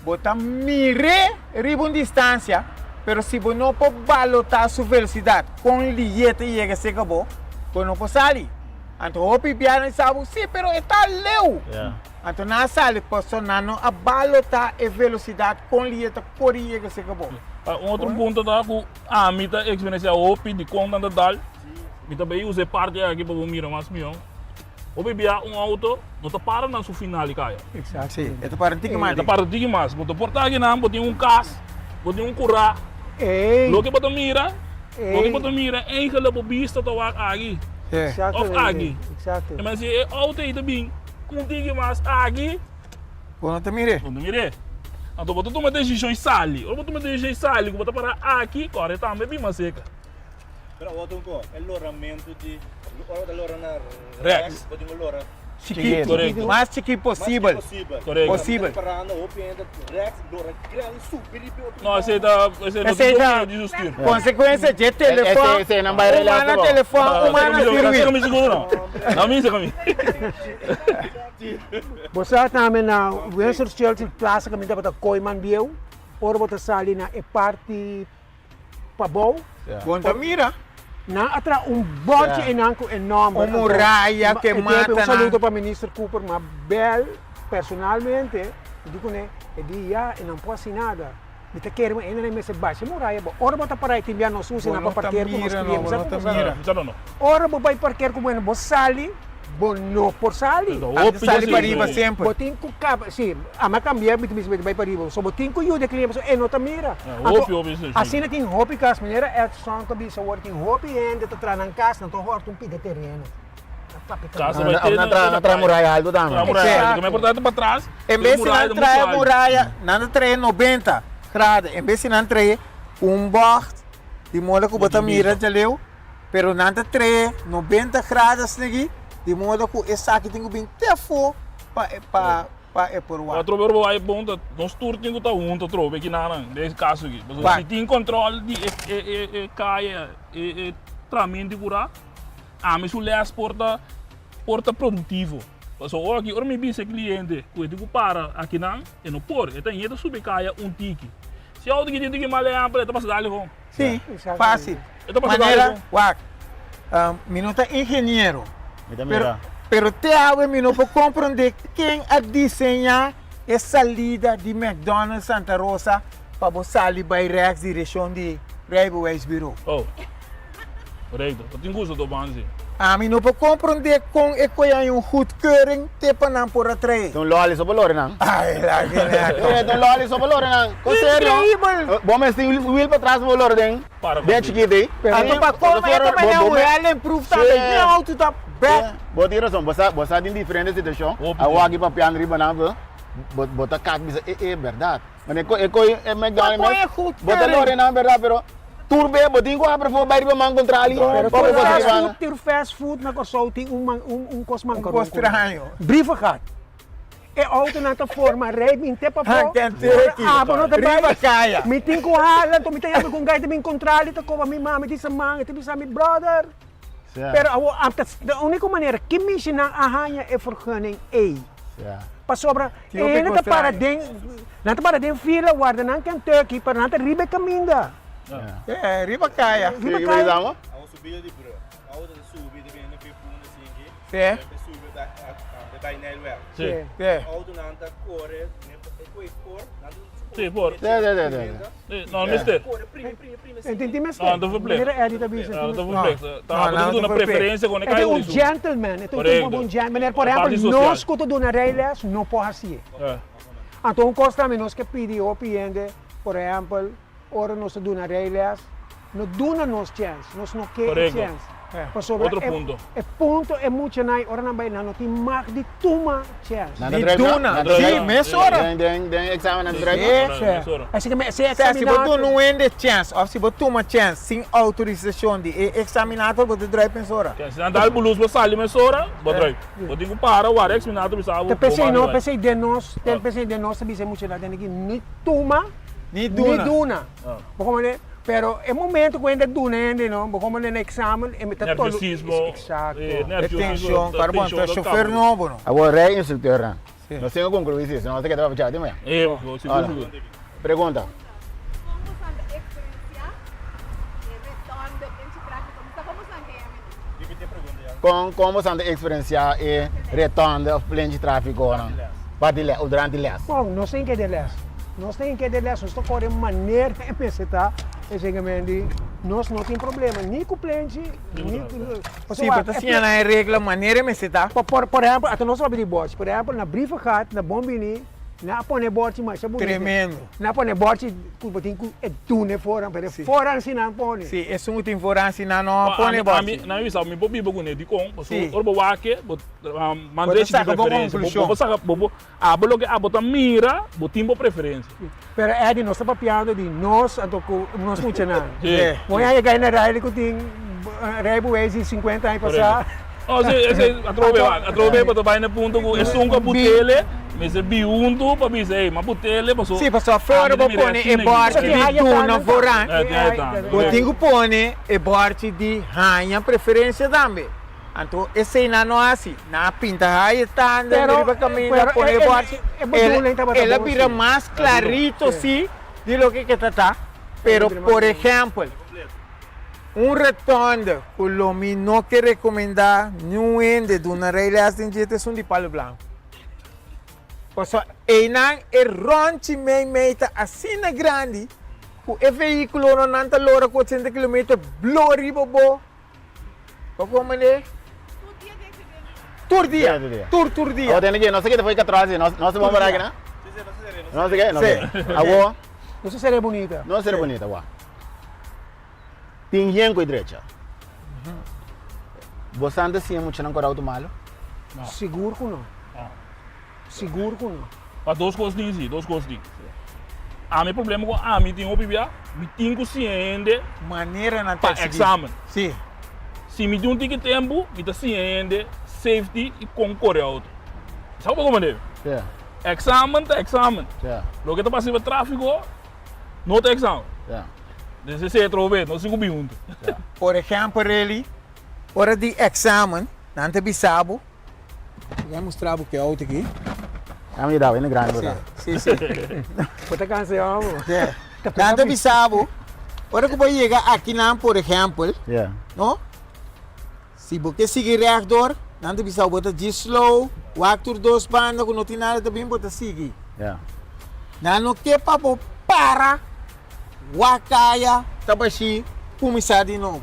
bota mire ribbon distância, pero se você não pode balotar sua velocidade com lieta e chega se acabou, você não pode sair. Então o pipiano sabe, sim, pero está leu. Então na sala posso não a balotar a velocidade com lieta por e chega se acabou. Outro ponto da a mita experiência opi de conta da dal. Eu também usei parte aqui para o mirar mais milhão. O bebê auto, não está para na sua final, cara. Exato. Sim, é para ti que mais. É para ti mais. Você porta aqui não, você carro, você curá. Lo que você mira, em que você vista está aqui. Of aqui. Exato. Mas se é auto aí também, tigre mais aqui. Quando te mire. Quando mire. Então você toma decisões sali. Ou você toma decisões sali, você para aqui, corre também bem mais seca. Pero outro co, é loramento de lora na Rex. Pode lora Chiquito, mais chiquito possível. Correto. Possível. Parando o penta Rex lora grande super. Não, esse é de justiça. Consequência de telefone. Esse não vai relhar na telefone, uma na serviço. Não me comigo. Você também na Winston Churchill Plaza que me dá para Coiman Biel, ora botar sali na parte para bom. Quando mira. Na atra bote enorme. Uma muralha que mata. Um saludo para o ministro Cooper, mas bel personalmente, digo né, ele já não pode assim nada. Me te quero ainda nem me se baixa muralha. Ora bota para aí que não suja na para parquear como os ora vai parquear como é no sali. Não por sali. Sali para riba sempre. Botin com cabo, sim. A ma cambiar bit vai para riba. So botin com o de cliente é nota mira. Assim não tem hopi cas maneira é só que bisa working hopi ainda tá trazendo casa, não tô horto pide terreno. Casa vai ter na muralha alto também. Na muralha, como é importante para trás. Em vez de não trazer muralha, não trazer 90 graus. Em vez de não trazer board de modo que bota mira já leu, pero não trazer 90 graus aqui. De modo que esse aqui tem que vir até fora para por o ar. O troveiro vai bom, nós todos temos que estar juntos, troveiro aqui nesse caso aqui. Se tem controle de caia e tratamento de curar, mas o leas porta produtivo. So aqui, ora me disse cliente, que eu para aqui não, e não por, então ele subir caia tique. Se eu digo que mal é amplo, eu passo dali com. Sim, fácil. Maneira, wak, minuto engenheiro. Pero te hago mi no puedo comprender quem a desenhar essa salida de McDonald's Santa Rosa para você sair para Rex direção de Railways Bureau. Oh, correto. Eu tenho gosto do banzi. A mim não puedo compreender com um goedkeuring te para por atrás. Então loli só valor não. Ai, lá que é. Então loli só valor não. Com sério. Bom, mas tem wheel para trás valor den. Bem chiquito aí. Então para como é também é real improve também. Não, tu tá Boa tem razão, você tem diferentes situações. Eu aqui para piano riba não, bota cat bisa é verdade. Mas é McDonald's. Bota lori não verdade, pero turbe botinho com a para vai riba man contra ali. Ter fast food na coisa tem cosman caro. Estranho. Brief gaat. É auto na tua forma, rei me te para fora. Não te brief caia. Me tem com hala, tu me tem com gai te me encontrar ali, tu com a minha mãe, disse mãe, te disse meu brother. Pero a única maneira que me ensinar a arranha é vergunning E. Para sobra, não para den fila, guarda não Kentucky, para não ter riba caminda. É, riba caia. Riba caia. A subida de bro, a outra subida vem no pepino assim aqui. É. Subida da Bainel Well. Sim. É. A outra não tá corre, depois cor, Sim, por. Não, mister. Entendi, mas não, não vou primeiro é de tabisa. Não, não vou plexar. Tá, dando uma preferência quando cai o gentleman, é um bom gentleman. Por exemplo, nós que tu na reilas não pode assim. Então, custa menos que pedir o cliente, por exemplo, ora nós damos uma rijles, não damos nos chance, nós não queremos chance. Outro ponto. O ponto é muito nai, ora não vai não tem mais de toma chance. De duna, sim, meia hora. Den examen na drive. Assim que se Se você não tem chance, ou se você toma chance sem autorização de examinador, você drive meia hora. Se andar por luz, você sai meia hora, você drive. Você tem que parar o examinador, você sabe. Pensei de nós, sabe muito lá dentro que nem toma, nem duna. Pero é momento quando é duna, não? Como no exame, é metade todo. Exato. Atenção, carbon, tu é chofer novo, não? Agora é instrutor, não? Não sei como concluir isso, não sei o que vai fazer, de manhã. Seguro. Pergunta. Como você experienciar e retorno do plano de tráfego durante o les? Bom, não sei o que é de les. Nós temos que nós estamos correndo de maneira que pensar, nós não temos problema, nem com o plente, nem com... Sim, porque assim é a regra, maneira que pensar. Por exemplo, até nós abrimos bote, por exemplo, na brifa hat, na bombini, na põe bote, mas é bonito. Tremendo. Na põe bote, tem que é fora, mas fora assim não põe. Sim, é muito importante não põe bote. Na minha me bobi bagunê de com, porque o boaque, mandei de preferência, que botar mira, botimbo preferência. Pero é de nós papiando de nós, nós funcionando. Põe aí ganhar na raia que tem raibo esse 50 anos passar. Atrove para vai na ponto com é sunga butele, mas é biunto para dizer, mas butele passou. Sim, passou fora para pôr e borte de tuna foran. Eu tenho que pôr e borte de rainha preferência também. Então, esse não é assim. Na pinta raia está andando para caminho, põe e borte. Ela vira mais clarito, sim, de lo que está. Pero, por exemplo, retorno que eu não quero recomendar não é de uma realização de gestão de palo branco. Porque é ronchi meita assim na grande, que o veículo não anda lora 400 km, blori bobo. Como é? Tur dia. Oh, tem que não sei que foi que atrás, não se vamos parar aqui, não? Não sei que, não sei. Agora, não sei se é bonita. Não será bonita, agora. Tem gente com direita. Você anda assim muito não corre malo? Seguro que não. Seguro que não. Mas duas coisas disso, duas coisas disso. A meu problema com a mim tem opinião, me tenho que ciente maneira na para exame. Sim. Se me deu um ticket tempo, me dá ciente safety e concorrer a outro. Sabe como é? Exame tá exame. Lo que está passando tráfego, não tem exame. Desse se trove, não se cubi junto. Por exemplo, ele, hora de exame, não te bisabo. Vou mostrar o que é outro aqui. A minha dava, é grande. Sim, sim. Pode cancelar, não te bisabo. Hora que você chega aqui, por exemplo, não? Se você seguir reator, não te bisabo, bota de slow, o actor dos bandas, não tem nada também, bota seguir. Não quer para. Wakaya, tabashi, começar de novo.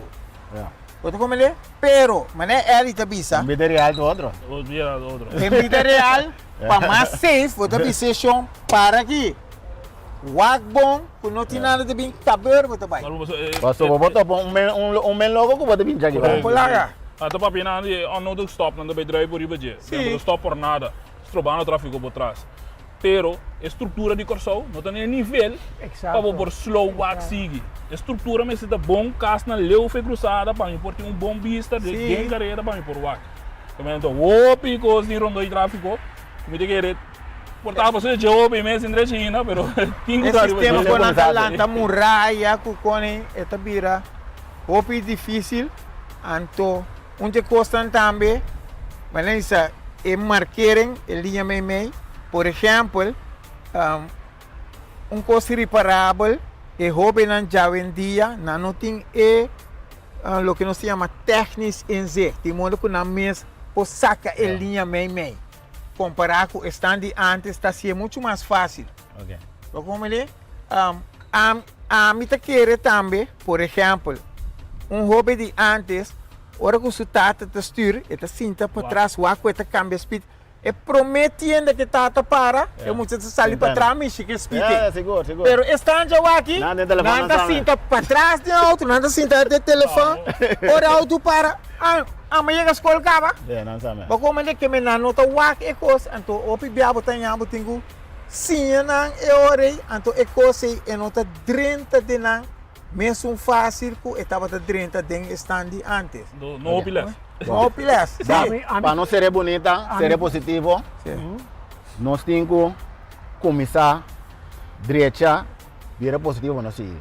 Outra como ele? Pero, mas é ele tabisa. Em vida real do outro. Em vida real, para mais safe, outra bisão para aqui. Wak bom, quando não tem nada de bem, taber, você vai. Passou, vou botar um men logo que pode vir já aqui. Polaga. Até para pinar, não tem stop, não tem drive por aí, não stop por nada. Estrobando o tráfego por trás. Pero a estrutura de corso não tem nível para por slow walk seguir. A estrutura mas está bom caso na leu foi cruzada para impor um bom vista de quem carreira para impor walk. Então o pico de rondo de tráfego, me tem que portar você de obi mês em China, pero tinha que dar o sistema com a Atlanta muralha com cone esta vira opi difícil, então onde custa também, mas isso é marqueren el linha meio. Por exemplo, costo reparável é jovem já vendia, não tem o que nós chama técnicos em Z, de modo que na mesa saca a linha meio. Comparar com o stand antes, está sendo muito mais fácil. Como ele? A mim quer também, por exemplo, jovem de antes, hora que você está a styr, esta cinta para trás, o aqua cambia speed. prometiendo que tata para, eu muito sair para trás, me chique speed. Seguro. Pero estando aqui, nada cinta para trás de auto, nada cinta de telefone, ora auto para, amanhã a escola acaba. Não sabe. Mas como é que me na nota wak e coisa, então o pibiabo tem abo tingo, sim não é hora, então é coisa é nota 30 de não, mesmo fácil que estava 30 de estande antes. Não opilas. Não opilas. Para não ser bonita, ser positivo, nós temos que começar direita, vira positivo não sigue.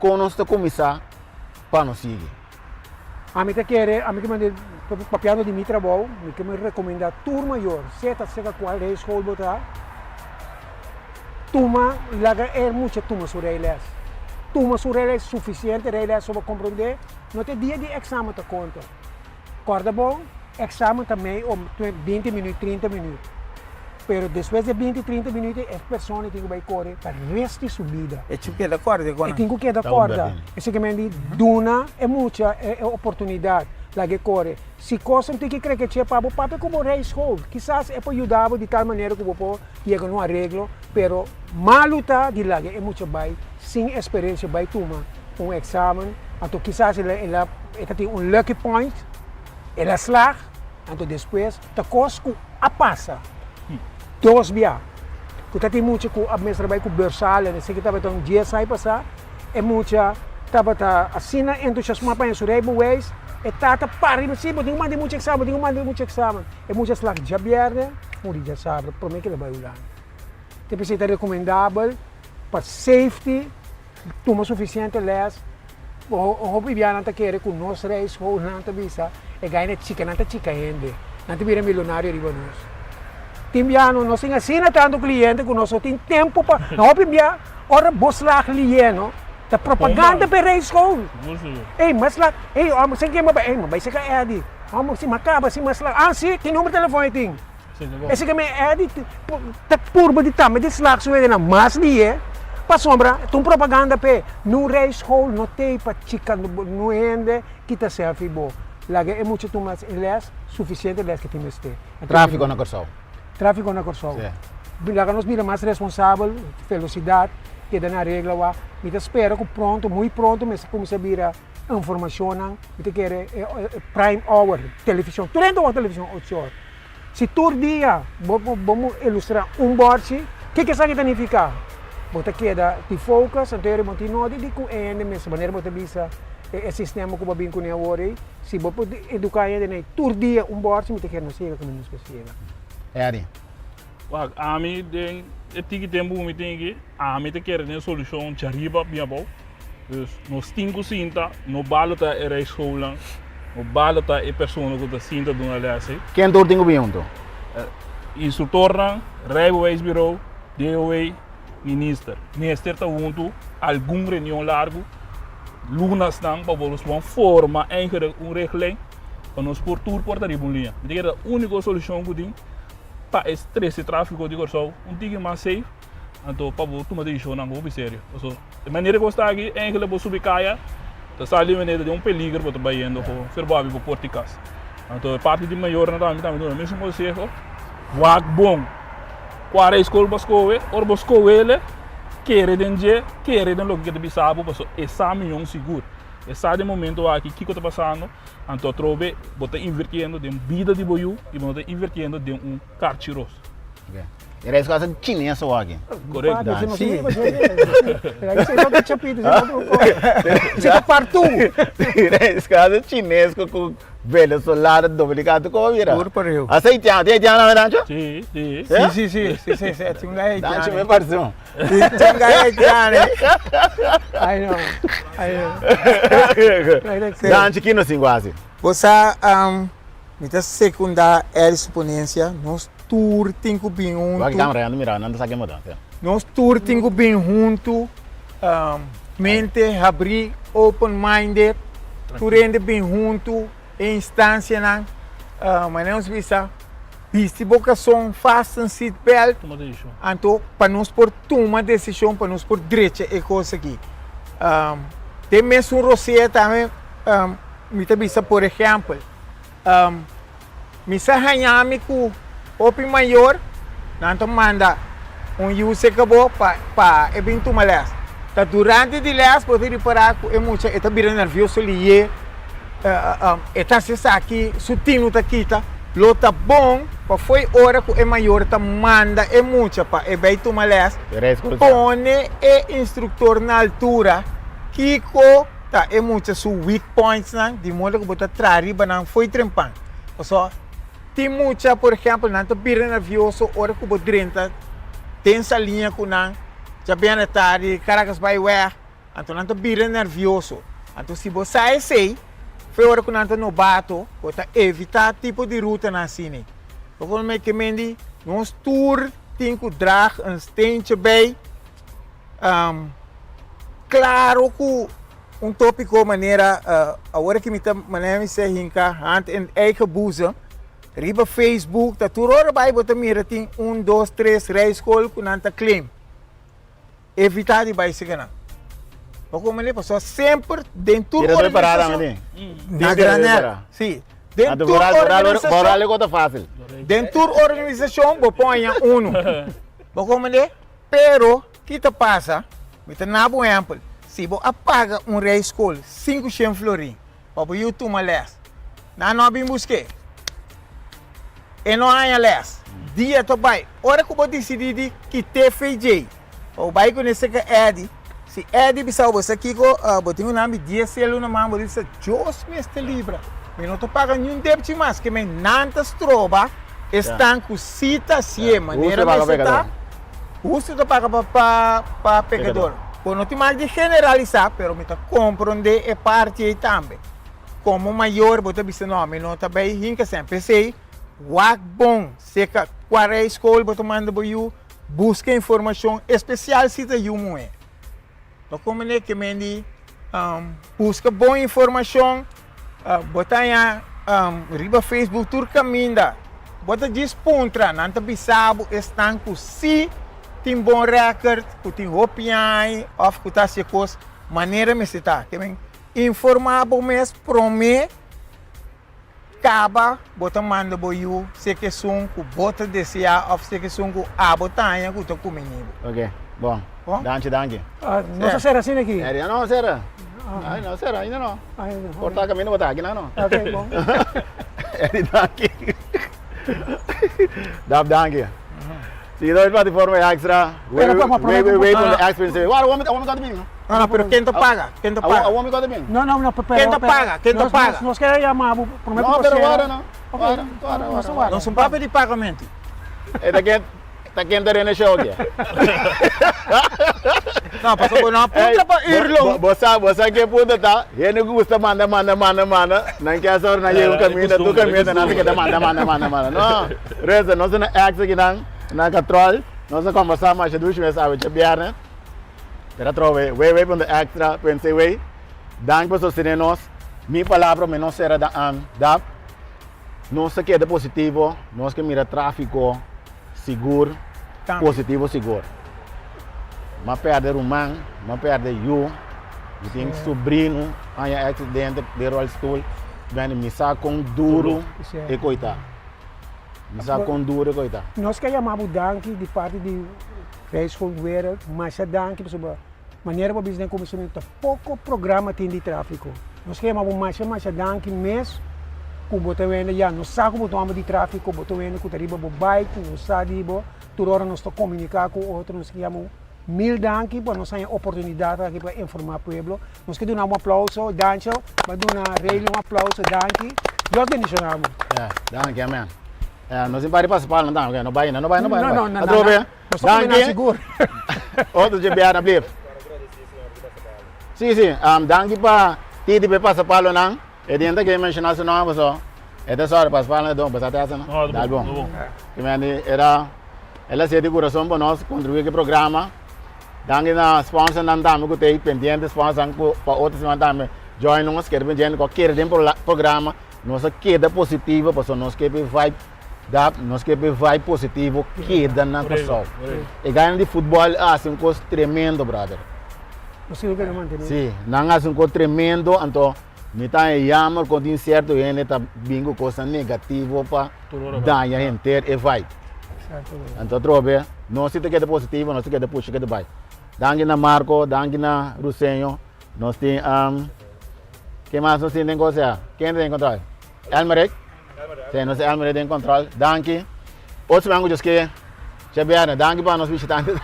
Quando nós começar, para não seguir. A mim que mande papiano de mi trabalho, que me recomenda tour maior, seta qual é escola botar. Tuma, laga muita tuma sobre elas. Tuma sobre elas suficiente, elas sobre compreender. Não tem dia de exame te conta. Corda bom, exame também om 20 minutos, 30 minutos. Pero depois de 20, 30 minutos, a pessoa tem que correr para o resto de sua vida. É tipo que da corda, é tem que dar corda. Esse que me diz, duna é muita oportunidade. Lá que corre. Se coisa tem que crer que tinha para o papo como rei school. Quizás é para ajudar de tal maneira que você chega no arreglo, pero maluta de lá é muito bem, sem experiência vai tomar exame. Então quizás ela tem lucky point. Ela slag, então depois, a coisa que passa. 2 via. Porque tem muito que a mesma trabalho com o Bersal, e sei que estava um dia sai passar, é muita, estava assim, entusiasmado para isso, reibo ways, e tata para, mas sim, tem muito exame, é muito slag de viernes, dia sábado, para mim que ele vai olhar. Tem que ser recomendável para safety, toma suficiente les, o viviana não quer com nós reis, ou não visa, e ganha chica, não chica ainda, não vira milionário riba nós. Timbiano, nós temos assim tanto cliente que nós tem tempo para, não pibia, ora boslar cliente, da propaganda para reis com. Ei, mas lá, você quer mas você quer Eddie, se macaba, se mas lá, sim, tem número de telefone tem. Esse que me Eddie, tá purba de tama, de slag suede na mas lié. Para sombra, tem propaganda para no reis hall, no tem para chica no ende, kita selfie bo. Lá é muito mais less, suficiente less que tem este. Tráfico na Corsol. Tráfico na Corsol. Lá que nós mira mais responsável, velocidade, que dá na regra lá. Me espera que pronto, muito pronto, mas como se vira informação, me quer prime hour, televisão, 30 horas televisão 8 horas. Se todo dia vamos ilustrar bordo, o que isso significa? Você queda de focus, então eu continuo de que mas maneira você visa o sistema que vai com a hora, se você educar ele todo dia bordo, você quer não ser como nos especial. Ari. A mim tem tempo que tem que a mim tem que solução de arriba bem bom. Dus nós temos cinta, no balota era escola, no balota é pessoa que está cinta do nada. Quem todo tem bem junto? Instrutor, Railways Bureau, DOA, Minister está junto, algum reunião largo, lunas não, para nós vamos formar regeling para nós por tour por ali linha. É a única solução que tem para estresse tráfico de Corsol, tigre mais safe, então para você tomar decisão não vou sério. De maneira que está aqui, ainda vou subir caia, está ali maneira de peligro para estar indo para Ferbabi para Porticas. Então parte de maior não está me mesmo conselho, wag bom. Qual é a escola bascoe, or bascoe querer dentro, querer dentro que deve saber, porque exame não seguro. Esse de momento aqui que está passando, então trobe, você invertindo de vida de boiú e você invertindo de cartiros. Era isso que você tinha só aqui. Correto. Sim. Você não tem chapito, você está partiu. Era isso que você chinês com velho soldado dominicano como vira. Corporeu. Aceita, tem na verdade? Sim. Tinha um gajo. Danche me pareceu. Tinha um gajo. I know. Danche que não se quase. Você me secundar a exponência, nós tour tem que bem junto. Vai câmera não mira, não sabe mudar. Nós tour tem que bem junto, mente abrir, open minded, turende bem junto, instância não, mas não se visa. Viste vocação, façam seatbelt, então para nós por tomar decisão, para nós por direita é coisa aqui. Tem mesmo um roceiro também, me visa por exemplo, me sa hanyami ko Hopi maior, nanto manda use acabou para evento malés. Tá durante de les pode reparar que é muito, está bem nervioso ali, está se aqui, sutino tá quita, lo tá bom, para foi hora que é maior tá manda é muito para evento malés. Pone é instrutor na altura, Kiko tá é muito su weak points não, de modo que bota trariba não foi trempan. Só tem muito, por exemplo, não tá bem nervioso, hora que bota drenta tem essa linha com não, já bem à tarde, Caracas vai ver, então não tá bem nervioso. Então se você sai assim, foi hora que não tá no bato, bota evitar tipo de ruta na cine. Porque me que mendi, nós tour tem que drag um steentje bij. Claro que tópico maneira, a hora que me tá maneira se hinka, hand in eigen boezem. Riba Facebook, dat toerora bij wat mira ting 1, 2, 3 rijschool kunanta claim. Evitar de bij sigana. Porque me lepo só sempre dentro da organização. Na granel. Sim. Dentro da organização. Dentro da organização, vou pôr 1. Porque me lepo, pero que te passa? Me te na bom exemplo. Se você apaga rijschool 500 florin, para you toma les. Na não bem busque. E não há les. Dia to vai. Ora que você decide que te fez, ou vai conhecer que Eddie. Se Eddie bisa você aqui ko, botinho o nome dia selo na mão, você diz, "Jos meste libra." Me não to paga nenhum débito mais que me nantas troba, estão com cita se maneira mais está. Você to paga para pegador. Por não te mais de generalizar, pero me tá compreender é parte aí também. Como maior, você bisa não, me não tá bem, hinca sempre sei. Wak bom, seca qual é a escola, você manda para you, busca informação especial se tá you moe. Então como é que me busca boa informação, bota aí riba Facebook tur caminda, bota dispontra, não tá bisabo, estão com si tem bom record, que tem opinião, ou que tá se coisa maneira me citar, que me informar bom mês prome acaba, bota manda boiu, se que são com bota desejar, ou se que são com a botanha que tô comendo. Ok, bom. Danke. Não se será assim aqui? Não será. Não será, ainda não. Cortar caminho botar aqui não. Ok, bom. Danke. Danke. Se não plataforma extra, wait on the experience. What homem got bem? Não, pero quem te paga? Quem te paga? O homem got bem? Não, quem te paga? Quem te paga? Nós queremos chamar, prometo não, você. Não, pero agora. Não são papel de pagamento. Tá quente na show aqui. Não, passou por uma puta para ir longe. Você que puta tá? Ele gosta manda. Não quer só na eu caminho, tu caminho, não quer manda. Não, reza, nós não é aqui não. Na controle, nós conversamos mais duas vezes a gente né? Pero trove, we on the extra, pensei we. Dank por sostener nós. Minha palavra me não será da nós que é positivo, nós que mira tráfico seguro, positivo seguro. Mas perder humano, mas perder eu tenho sobrinho, aí acidente de rollstool, vem me com duro e coitado. Nós que chamamos Danke de parte de rijschoolwerk, mas a Danke, a maneira para business começou a pouco programa tem de tráfico. Nós que chamamos mais a Danke mês, que botar vendo já, nós sabemos como tomamos de tráfico, botar vendo que tariba bo bike, nós sabemos, toda hora nós estamos comunicar com outros, nós que chamamos mil Danke, para nós ter oportunidade aqui para informar o povo. Nós que damos aplauso, Danke, para dar um aplauso, Danke. Deus bendicionamos. Danke, amém. Nós não participar, não vai. Não. Danke. Seguro. Outro de BR na Blip. Sim. Danke para ti de passar palo não. E dentro que mencionar seu nome só. É da hora passar palo não, passar essa não. Dá bom. Que me era ela se de coração para nós contribuir o programa. Danke na sponsor não dá, me tem pendente sponsor para outros não dá, join nós quer pendente qualquer tempo programa. Nós queda positivo, para nós que vai nós que vai positivo queda na pessoa. E ganhar de futebol é uma coisa tremendo, brother. Você não quer manter? Sim, não é uma coisa tremendo, então Me tá jammer quando incerto e ele tá bingo coisa negativa para danhar inteiro e vai. Então trobe, nós temos que ser positivo, nós temos que puxar que vai. Dangue na Marco, dangue na Rusenho, nós temos que mais nós temos negócio? Quem tem controle? Elmerek? Sim, nós Elmerek tem controle. Danke. Outros mangos que Chabiana, danke para nós visitantes.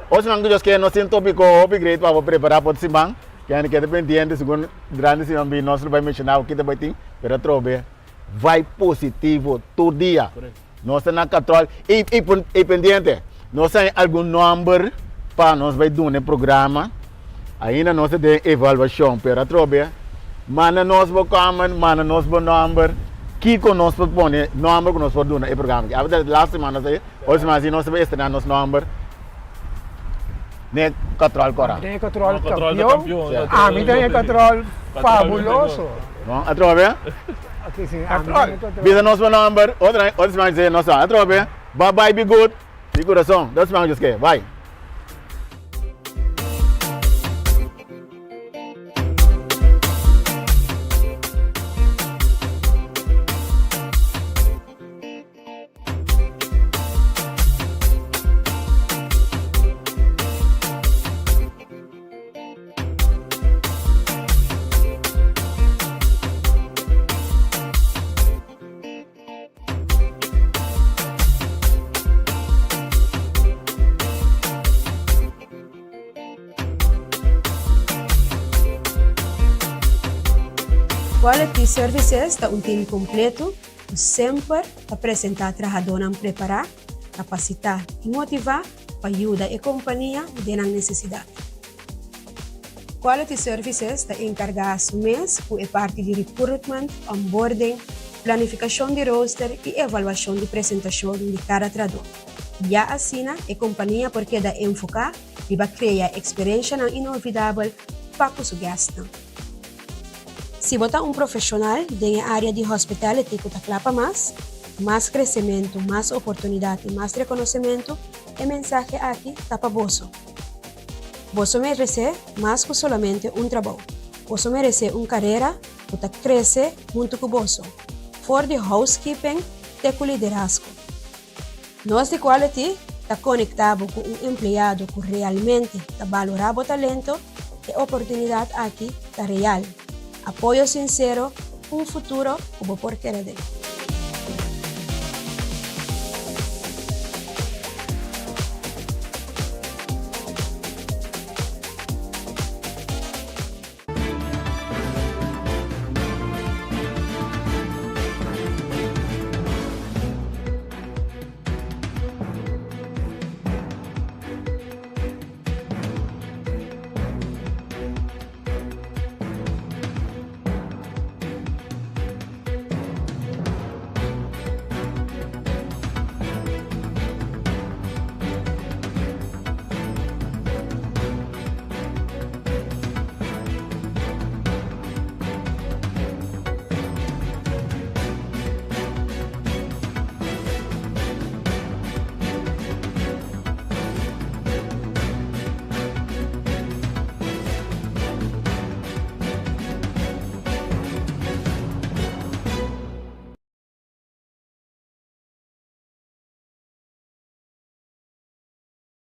Outros mangos que nós temos tópico upgrade para preparar para o Simão. Que é dependente, segundo grande Simão, nós não vai mencionar o que vai ter, mas trobe, vai positivo todo dia. Nós temos controle e pendente. Nós temos algum número para nós vai dar um programa. Ainda nós temos avaliação para trobe. Mana nós vamos comer, mana nós vamos número. Que nós vamos pôr número que nós vamos dar no programa. A verdade, lá semana hoje mais nós vamos estrear nosso número. Nem controle correto. Nem controle campeão. A mim tem controle fabuloso. Não, a trobe? Aqui sim, Bisa nosso número, outra semana dizer nosso, a trobe. Bye bye, be good. De coração, das mangas que vai. Quality Services está um time completo que sempre apresenta trabalhadores preparados, capacitar e motivar para ajudar a companhia na necessidade. Quality Services está encarregado mês por a parte de recruitment, onboarding, planificação de roster e avaliação de apresentação de cada trabalhador. Já assim, a companhia porque dá enfocar e vai criar experiência inovável para os gastos. Se você é um profissional na área de hospitality que clapa mais crescimento, mais oportunidade, mais reconhecimento, a mensagem aqui está para você. Você merece mais que somente um trabalho. Você merece uma carreira que cresce junto com você. For de housekeeping, te com liderazgo. Nós de Quality está conectado com um empregado que realmente valora o talento e a oportunidade aqui está real. Apoio sincero, um futuro como por querer.